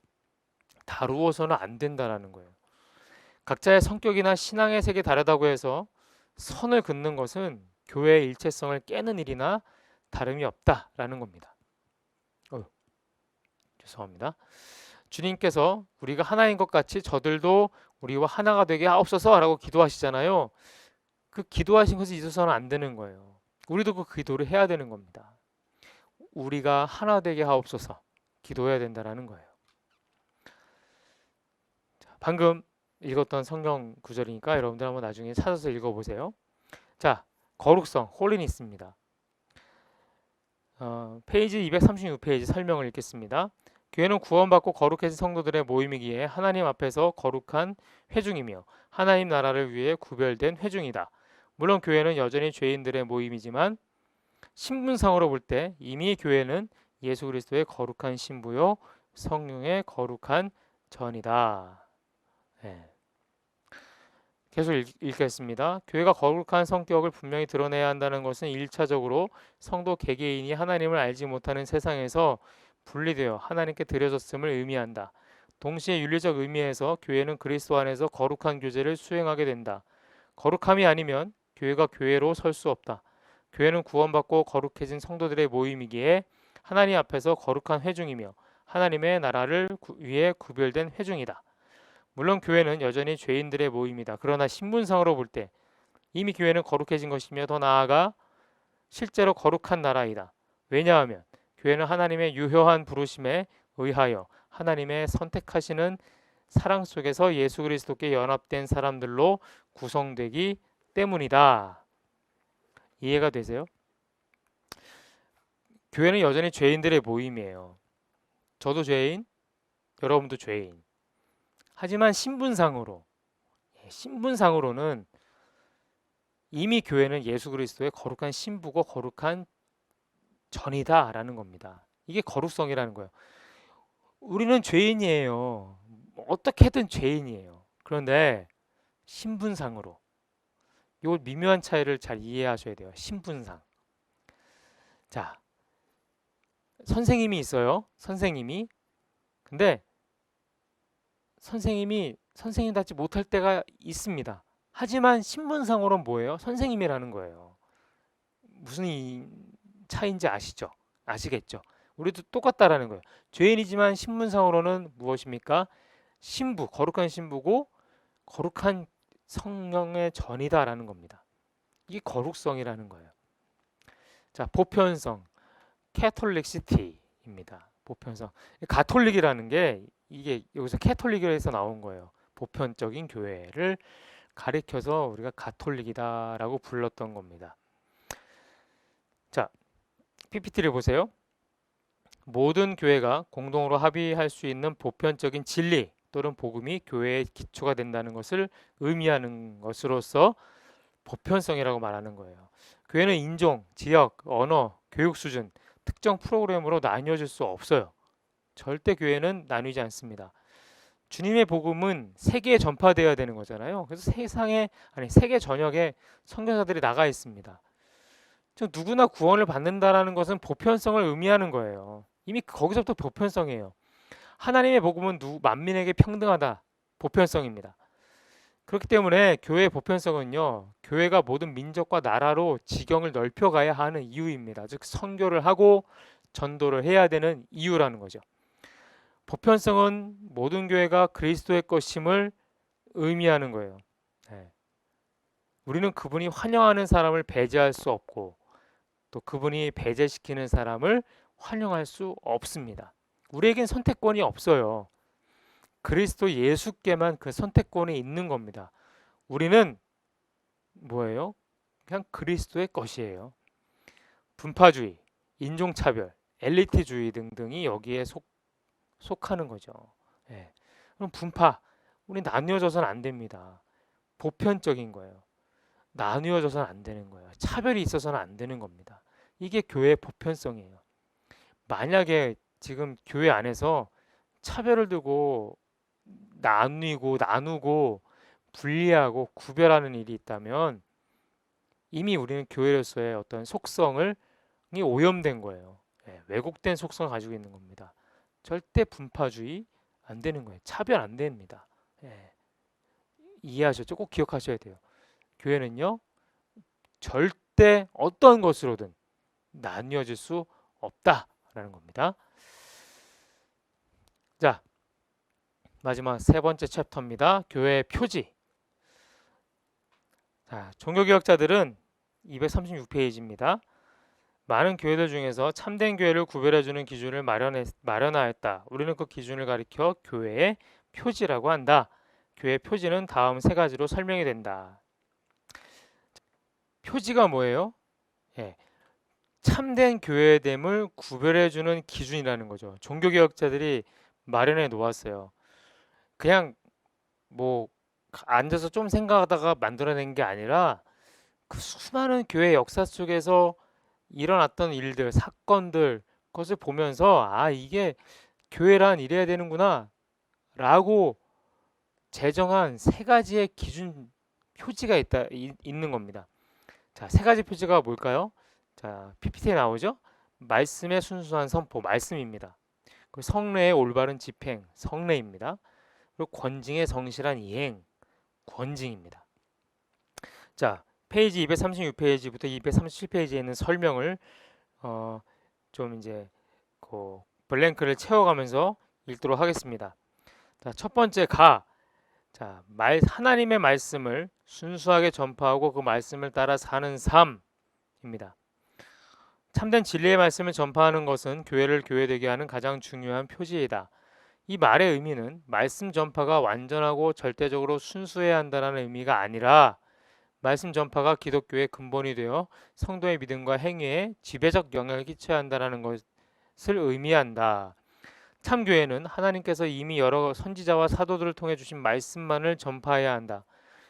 [SPEAKER 1] 다루어서는 안 된다라는 거예요. 각자의 성격이나 신앙의 색이 다르다고 해서 선을 긋는 것은 교회의 일체성을 깨는 일이나 다름이 없다라는 겁니다. 죄송합니다. 주님께서 우리가 하나인 것 같이 저들도 우리와 하나가 되게 하옵소서라고 기도하시잖아요. 그 기도하신 것을 잊어서는 안 되는 거예요. 우리도 그 기도를 해야 되는 겁니다. 우리가 하나 되게 하옵소서 기도해야 된다라는 거예요. 방금 읽었던 성경 구절이니까 여러분들 한번 나중에 찾아서 읽어보세요. 자, 거룩성, 홀리니스입니다. 페이지 236페이지 설명을 읽겠습니다. 교회는 구원받고 거룩해진 성도들의 모임이기에 하나님 앞에서 거룩한 회중이며 하나님 나라를 위해 구별된 회중이다. 물론 교회는 여전히 죄인들의 모임이지만 신분상으로 볼 때 이미 교회는 예수 그리스도의 거룩한 신부요 성령의 거룩한 전이다. 네. 계속 읽겠습니다. 교회가 거룩한 성격을 분명히 드러내야 한다는 것은 1차적으로 성도 개개인이 하나님을 알지 못하는 세상에서 분리되어 하나님께 드려졌음을 의미한다. 동시에 윤리적 의미에서 교회는 그리스도 안에서 거룩한 교제를 수행하게 된다. 거룩함이 아니면 교회가 교회로 설 수 없다. 교회는 구원받고 거룩해진 성도들의 모임이기에 하나님 앞에서 거룩한 회중이며 하나님의 나라를 위해 구별된 회중이다. 물론 교회는 여전히 죄인들의 모임이다. 그러나 신분상으로 볼 때 이미 교회는 거룩해진 것이며 더 나아가 실제로 거룩한 나라이다. 왜냐하면 교회는 하나님의 유효한 부르심에 의하여 하나님의 선택하시는 사랑 속에서 예수 그리스도께 연합된 사람들로 구성되기 때문이다. 이해가 되세요? 교회는 여전히 죄인들의 모임이에요. 저도 죄인, 여러분도 죄인. 하지만 신분상으로는 이미 교회는 예수 그리스도의 거룩한 신부고 거룩한 전이다라는 겁니다. 이게 거룩성이라는 거예요. 우리는 죄인이에요. 어떻게든 죄인이에요. 그런데 신분상으로 이 미묘한 차이를 잘 이해하셔야 돼요. 신분상. 자, 선생님이 있어요. 선생님이. 근데 선생님답지 못할 때가 있습니다. 하지만 신분상으로는 뭐예요? 선생님이라는 거예요. 무슨 차이인지 아시죠? 아시겠죠? 우리도 똑같다라는 거예요. 죄인이지만 신분상으로는 무엇입니까? 신부, 거룩한 신부고 거룩한 성령의 전이다라는 겁니다. 이게 거룩성이라는 거예요. 자, 보편성, 캐톨릭시티입니다. 보편성. 가톨릭이라는 게 이게 여기서 캐톨릭에서 나온 거예요. 보편적인 교회를 가리켜서 우리가 가톨릭이다라고 불렀던 겁니다. 자, PPT를 보세요. 모든 교회가 공동으로 합의할 수 있는 보편적인 진리 또는 복음이 교회의 기초가 된다는 것을 의미하는 것으로서 보편성이라고 말하는 거예요. 교회는 인종, 지역, 언어, 교육 수준, 특정 프로그램으로 나뉘어질 수 없어요. 절대 교회는 나뉘지 않습니다. 주님의 복음은 세계에 전파되어야 되는 거잖아요. 그래서 세계 전역에 선교사들이 나가 있습니다. 즉 누구나 구원을 받는다라는 것은 보편성을 의미하는 거예요. 이미 거기서부터 보편성이에요. 하나님의 복음은 만민에게 평등하다. 보편성입니다. 그렇기 때문에 교회의 보편성은요. 교회가 모든 민족과 나라로 지경을 넓혀가야 하는 이유입니다. 즉 선교를 하고 전도를 해야 되는 이유라는 거죠. 보편성은 모든 교회가 그리스도의 것임을 의미하는 거예요. 네. 우리는 그분이 환영하는 사람을 배제할 수 없고 또 그분이 배제시키는 사람을 환영할 수 없습니다. 우리에겐 선택권이 없어요. 그리스도 예수께만 그 선택권이 있는 겁니다. 우리는 뭐예요? 그냥 그리스도의 것이에요. 분파주의, 인종차별, 엘리트주의 등등이 여기에 속하는 거죠. 예. 그럼 분파, 우리 나뉘어져서는 안 됩니다. 보편적인 거예요. 나뉘어져서는 안 되는 거예요. 차별이 있어서는 안 되는 겁니다. 이게 교회의 보편성이에요. 만약에 지금 교회 안에서 차별을 두고 나누고 분리하고 구별하는 일이 있다면 이미 우리는 교회로서의 어떤 속성이 오염된 거예요. 예, 왜곡된 속성을 가지고 있는 겁니다. 절대 분파주의 안 되는 거예요. 차별 안 됩니다. 예, 이해하셨죠? 꼭 기억하셔야 돼요. 교회는요, 절대 어떤 것으로든 나뉘어질 수 없다라는 겁니다. 자, 마지막 세 번째 챕터입니다. 교회의 표지. 자, 종교개혁자들은 236페이지입니다. 많은 교회들 중에서 참된 교회를 구별해주는 기준을 마련하였다. 우리는 그 기준을 가리켜 교회의 표지라고 한다. 교회의 표지는 다음 세 가지로 설명이 된다. 표지가 뭐예요? 예, 참된 교회됨을 구별해주는 기준이라는 거죠. 종교개혁자들이 마련해 놓았어요. 그냥 뭐 앉아서 좀 생각하다가 만들어낸 게 아니라 그 수많은 교회 역사 속에서 일어났던 일들, 사건들 그것을 보면서 아 이게 교회란 이래야 되는구나 라고 제정한 세 가지의 기준 표지가 있는 겁니다. 자, 세 가지 표지가 뭘까요? 자, PPT에 나오죠? 말씀의 순수한 선포, 말씀입니다. 그리고 성례의 올바른 집행, 성례입니다. 그리고 권징의 성실한 이행, 권징입니다. 자, 페이지 236페이지부터 237페이지에 있는 설명을 좀 이제 그 블랭크를 채워가면서 읽도록 하겠습니다. 자, 첫 번째 자, 하나님의 말씀을 순수하게 전파하고 그 말씀을 따라 사는 삶입니다. 참된 진리의 말씀을 전파하는 것은 교회를 교회되게 하는 가장 중요한 표지이다. 이 말의 의미는 말씀 전파가 완전하고 절대적으로 순수해야 한다는 의미가 아니라 말씀 전파가 기독교의 근본이 되어 성도의 믿음과 행위에 지배적 영향을 끼쳐야 한다는 것을 의미한다. 참교회는 하나님께서 이미 여러 선지자와 사도들을 통해 주신 말씀만을 전파해야 한다.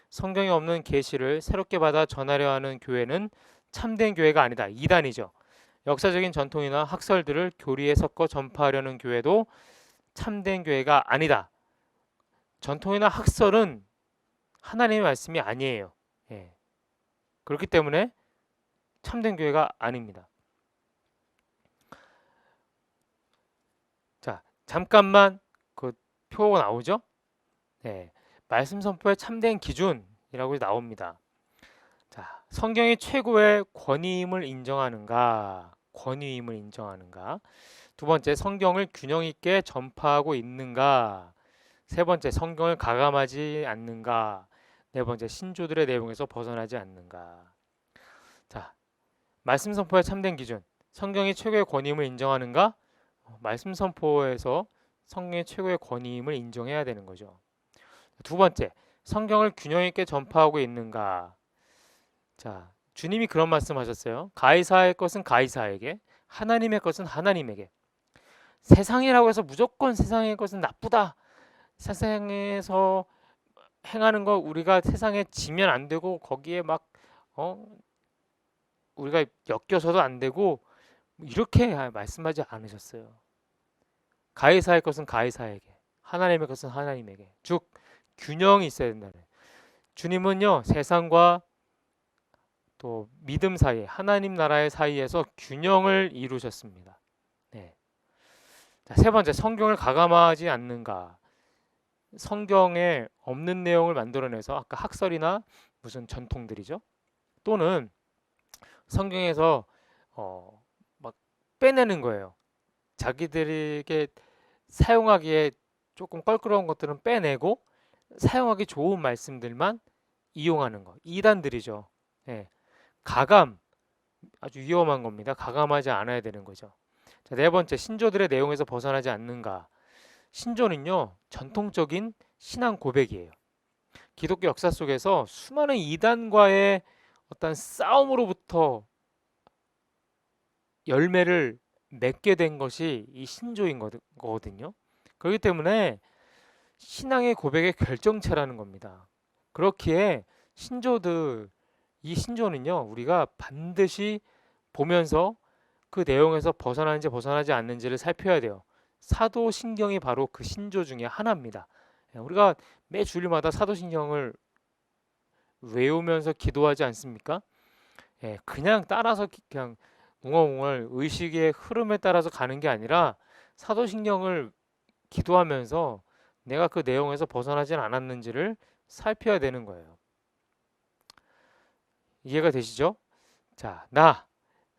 [SPEAKER 1] 성경에 없는 계시를 새롭게 받아 전하려 하는 교회는 참된 교회가 아니다. 이단이죠. 역사적인 전통이나 학설들을 교리에 섞어 전파하려는 교회도 참된 교회가 아니다. 전통이나 학설은 하나님의 말씀이 아니에요. 예. 그렇기 때문에 참된 교회가 아닙니다. 자, 잠깐만 그 표가 나오죠? 네. 말씀 선포의 참된 기준 이라고 나옵니다. 자, 성경이 최고의 권위임을 인정하는가? 권위임을 인정하는가? 두 번째, 성경을 균형 있게 전파하고 있는가? 세 번째, 성경을 가감하지 않는가? 네 번째, 신조들의 내용에서 벗어나지 않는가? 자, 말씀 선포의 참된 기준. 성경이 최고의 권위임을 인정하는가? 말씀 선포에서 성경의 최고의 권위임을 인정해야 되는 거죠. 두 번째, 성경을 균형 있게 전파하고 있는가? 자, 주님이 그런 말씀하셨어요. 가이사의 것은 가이사에게, 하나님의 것은 하나님에게. 세상이라고 해서 무조건 세상의 것은 나쁘다. 세상에서 행하는 거 우리가 세상에 지면 안 되고 거기에 막 우리가 엮여서도 안 되고 이렇게 말씀하지 않으셨어요. 가이사의 것은 가이사에게, 하나님의 것은 하나님에게. 즉 균형이 있어야 된다는. 주님은요 세상과 또 믿음 사이에 하나님 나라의 사이에서 균형을 이루셨습니다. 네. 자, 세 번째 성경을 가감하지 않는가. 성경에 없는 내용을 만들어내서 아까 학설이나 무슨 전통들이죠. 또는 성경에서 막 빼내는 거예요. 자기들에게 사용하기에 조금 껄끄러운 것들은 빼내고 사용하기 좋은 말씀들만 이용하는 거. 이단들이죠. 예. 가감 아주 위험한 겁니다. 가감하지 않아야 되는 거죠. 자, 네 번째 신조들의 내용에서 벗어나지 않는가. 신조는요 전통적인 신앙 고백이에요. 기독교 역사 속에서 수많은 이단과의 어떤 싸움으로부터 열매를 맺게 된 것이 이 신조인 거거든요. 그렇기 때문에 신앙의 고백의 결정체라는 겁니다. 그렇기에 이 신조는요 우리가 반드시 보면서 그 내용에서 벗어나는지 벗어나지 않는지를 살펴야 돼요. 사도신경이 바로 그 신조 중에 하나입니다. 우리가 매 주일마다 사도신경을 외우면서 기도하지 않습니까? 그냥 따라서 그냥 웅얼웅얼 의식의 흐름에 따라서 가는 게 아니라 사도신경을 기도하면서 내가 그 내용에서 벗어나진 않았는지를 살펴야 되는 거예요. 이해가 되시죠? 자,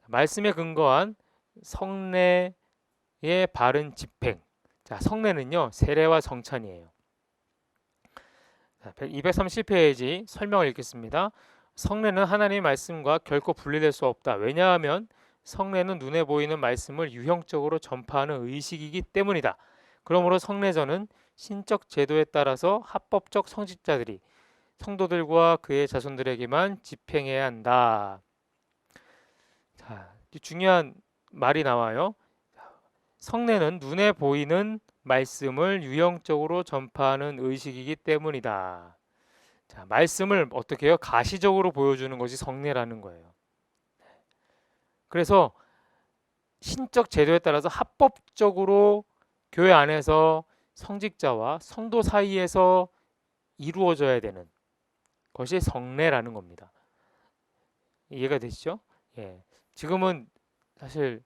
[SPEAKER 1] 말씀에 근거한 성례의 바른 집행. 자, 성례는요 세례와 성찬이에요. 230페이지 설명을 읽겠습니다. 성례는 하나님의 말씀과 결코 분리될 수 없다. 왜냐하면 성례는 눈에 보이는 말씀을 유형적으로 전파하는 의식이기 때문이다. 그러므로 성례전은 신적 제도에 따라서 합법적 성직자들이 성도들과 그의 자손들에게만 집행해야 한다. 자, 중요한 말이 나와요. 성례는 눈에 보이는 말씀을 유형적으로 전파하는 의식이기 때문이다. 자, 말씀을 어떻게 해요? 가시적으로 보여주는 것이 성례라는 거예요. 그래서 신적 제도에 따라서 합법적으로 교회 안에서 성직자와 성도 사이에서 이루어져야 되는 것이 성례라는 겁니다. 이해가 되시죠? 예. 지금은 사실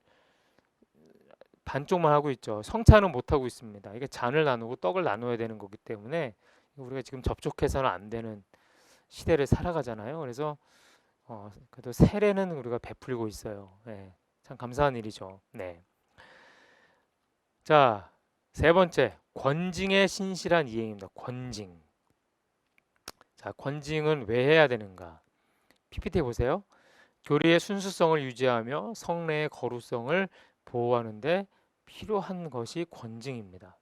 [SPEAKER 1] 반쪽만 하고 있죠. 성찬은 못 하고 있습니다. 이게 잔을 나누고 떡을 나눠야 되는 거기 때문에 우리가 지금 접촉해서는 안 되는 시대를 살아가잖아요. 그래서 그래도 세례는 우리가 베풀고 있어요. 네, 참 감사한 일이죠. 네. 자, 세 번째 권징의 신실한 이행입니다. 권징. 자, 권징은 왜 해야 되는가? PPT 보세요. 교리의 순수성을 유지하며 성례의 거룩성을 보호하는데 필요한 것이 권징입니다.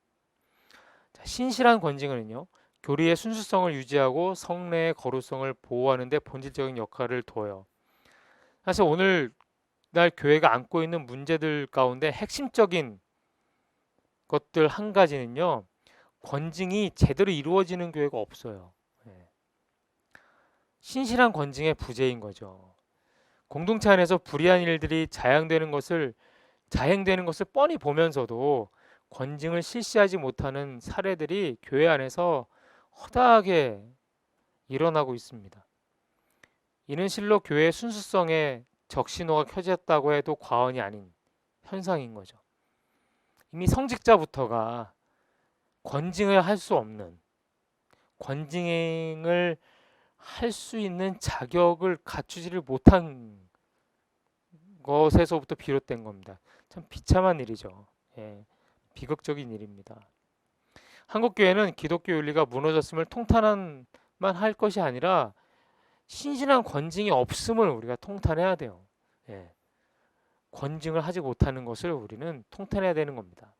[SPEAKER 1] 자, 신실한 권징은요. 교리의 순수성을 유지하고 성례의 거룩성을 보호하는 데 본질적인 역할을 둬요. 사실 오늘날 교회가 안고 있는 문제들 가운데 핵심적인 것들 한 가지는요. 권징이 제대로 이루어지는 교회가 없어요. 신실한 권징의 부재인 거죠. 공동체 안에서 불의한 일들이 자행되는 것을 뻔히 보면서도 권징을 실시하지 못하는 사례들이 교회 안에서 허다하게 일어나고 있습니다. 이는 실로 교회의 순수성에 적신호가 켜졌다고 해도 과언이 아닌 현상인 거죠. 이미 성직자부터가 권징을 할 수 없는, 권징을 할 수 있는 자격을 갖추지를 못한 것에서부터 비롯된 겁니다. 참 비참한 일이죠. 예, 비극적인 일입니다. 한국 교회는 기독교 윤리가 무너졌음을 통탄만 할 것이 아니라 신실한 권징이 없음을 우리가 통탄해야 돼요. 예, 권징을 하지 못하는 것을 우리는 통탄해야 되는 겁니다.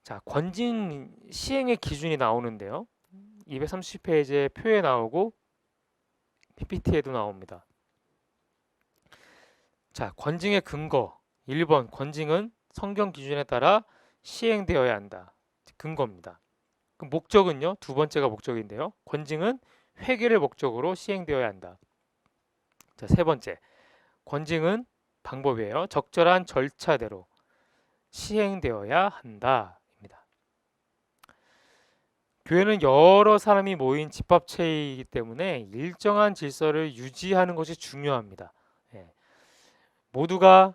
[SPEAKER 1] 자, 권징 시행의 기준이 나오는데요. 230페이지에 표에 나오고 PPT에도 나옵니다. 자, 권징의 근거 1번 권징은 성경 기준에 따라 시행되어야 한다. 근거입니다. 그 목적은요. 두 번째가 목적인데요. 권징은 회개를 목적으로 시행되어야 한다. 자, 세 번째. 권징은 방법이에요. 적절한 절차대로 시행되어야 한다. 입니다. 교회는 여러 사람이 모인 집합체이기 때문에 일정한 질서를 유지하는 것이 중요합니다. 예. 모두가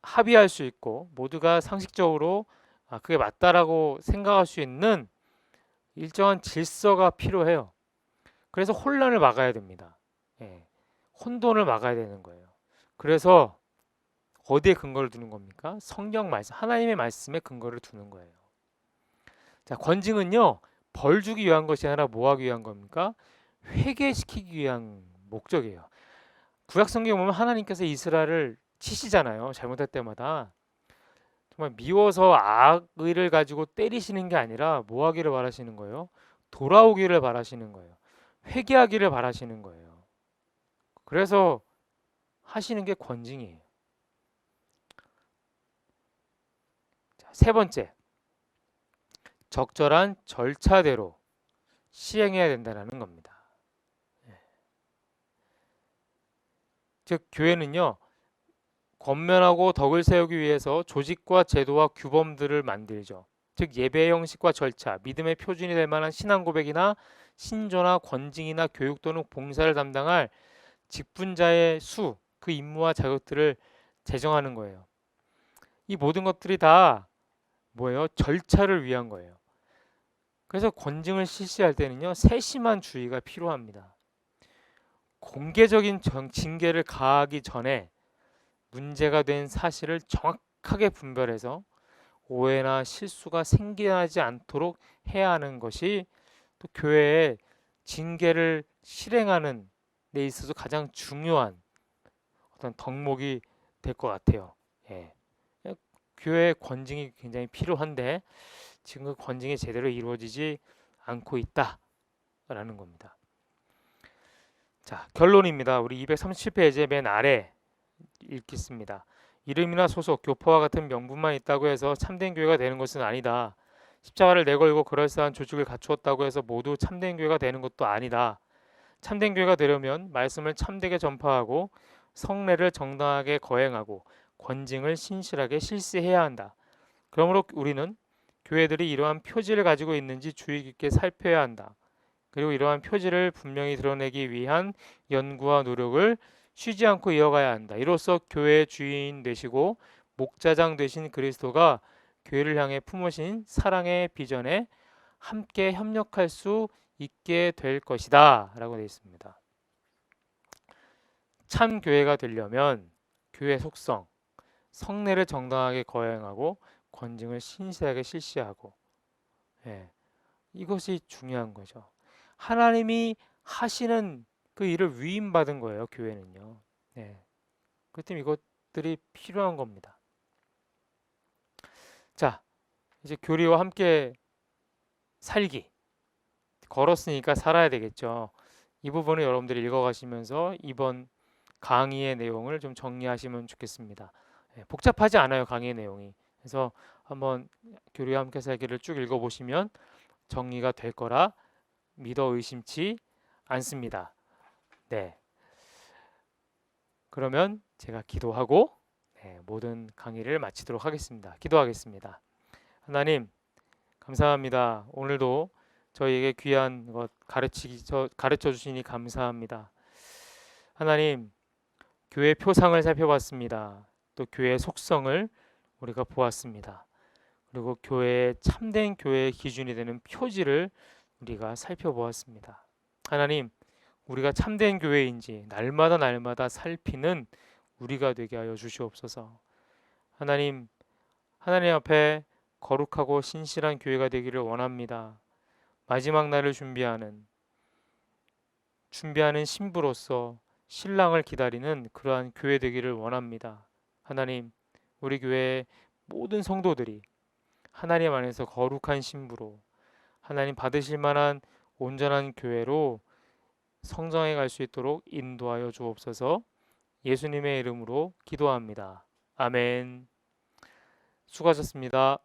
[SPEAKER 1] 합의할 수 있고 모두가 상식적으로 그게 맞다라고 생각할 수 있는 일정한 질서가 필요해요. 그래서 혼란을 막아야 됩니다. 예. 혼돈을 막아야 되는 거예요. 그래서 어디에 근거를 두는 겁니까? 성경 말씀, 하나님의 말씀에 근거를 두는 거예요. 자, 권징은요, 벌 주기 위한 것이 아니라 뭐 하기 위한 겁니까? 회개시키기 위한 목적이에요. 구약 성경 보면 하나님께서 이스라엘을 치시잖아요. 잘못할 때마다. 정말 미워서 악의를 가지고 때리시는 게 아니라 뭐 하기를 바라시는 거예요? 돌아오기를 바라시는 거예요. 회개하기를 바라시는 거예요. 그래서 하시는 게 권징이에요. 자, 세 번째, 적절한 절차대로 시행해야 된다는 겁니다. 즉 교회는요, 권면하고 덕을 세우기 위해서 조직과 제도와 규범들을 만들죠. 즉 예배 형식과 절차, 믿음의 표준이 될 만한 신앙 고백이나 신조나 권징이나 교육 또는 봉사를 담당할 직분자의 수, 그 임무와 자격들을 제정하는 거예요. 이 모든 것들이 다 뭐예요? 절차를 위한 거예요. 그래서 권징을 실시할 때는요, 세심한 주의가 필요합니다. 공개적인 징계를 가하기 전에 문제가 된 사실을 정확하게 분별해서 오해나 실수가 생겨나지 않도록 해야 하는 것이 또 교회의 징계를 실행하는 데 있어서 가장 중요한 어떤 덕목이 될 것 같아요. 예. 교회의 권징이 굉장히 필요한데 지금 그 권징이 제대로 이루어지지 않고 있다라는 겁니다. 자, 결론입니다. 우리 237페이지 맨 아래 읽겠습니다. 이름이나 소속, 교포와 같은 명분만 있다고 해서 참된 교회가 되는 것은 아니다. 십자가를 내걸고 그럴싸한 조직을 갖추었다고 해서 모두 참된 교회가 되는 것도 아니다. 참된 교회가 되려면 말씀을 참되게 전파하고 성례를 정당하게 거행하고 권징을 신실하게 실시해야 한다. 그러므로 우리는 교회들이 이러한 표지를 가지고 있는지 주의 깊게 살펴야 한다. 그리고 이러한 표지를 분명히 드러내기 위한 연구와 노력을 쉬지 않고 이어가야 한다. 이로써 교회의 주인 되시고 목자장 되신 그리스도가 교회를 향해 품으신 사랑의 비전에 함께 협력할 수 있게 될 것이다 라고 되어 있습니다. 참 교회가 되려면 교회 속성, 성례를 정당하게 거행하고 권징을 신실하게 실시하고 이것이 중요한 거죠. 하나님이 하시는 그 일을 위임받은 거예요. 교회는요. 그렇기 때문에 이것들이 필요한 겁니다. 자, 이제 교리와 함께 살기. 걸었으니까 살아야 되겠죠. 이 부분을 여러분들이 읽어가시면서 이번 강의의 내용을 좀 정리하시면 좋겠습니다. 복잡하지 않아요. 강의의 내용이. 그래서 한번 교리와 함께 살기를 쭉 읽어보시면 정리가 될 거라 믿어 의심치 않습니다. 네. 그러면 제가 기도하고 모든 강의를 마치도록 하겠습니다. 기도하겠습니다. 하나님 감사합니다. 오늘도 저희에게 귀한 것 가르쳐 주시니 감사합니다. 하나님 교회 표상을 살펴봤습니다. 또 교회의 속성을 우리가 보았습니다. 그리고 교회의 참된 교회의 기준이 되는 표지를 우리가 살펴보았습니다. 하나님, 우리가 참된 교회인지 날마다 날마다 살피는 우리가 되게 하여 주시옵소서. 하나님, 하나님 앞에 거룩하고 신실한 교회가 되기를 원합니다. 마지막 날을 준비하는 신부로서 신랑을 기다리는 그러한 교회 되기를 원합니다. 하나님, 우리 교회의 모든 성도들이 하나님 안에서 거룩한 신부로 하나님 받으실 만한 온전한 교회로 성장해 갈 수 있도록 인도하여 주옵소서. 예수님의 이름으로 기도합니다. 아멘. 수고하셨습니다.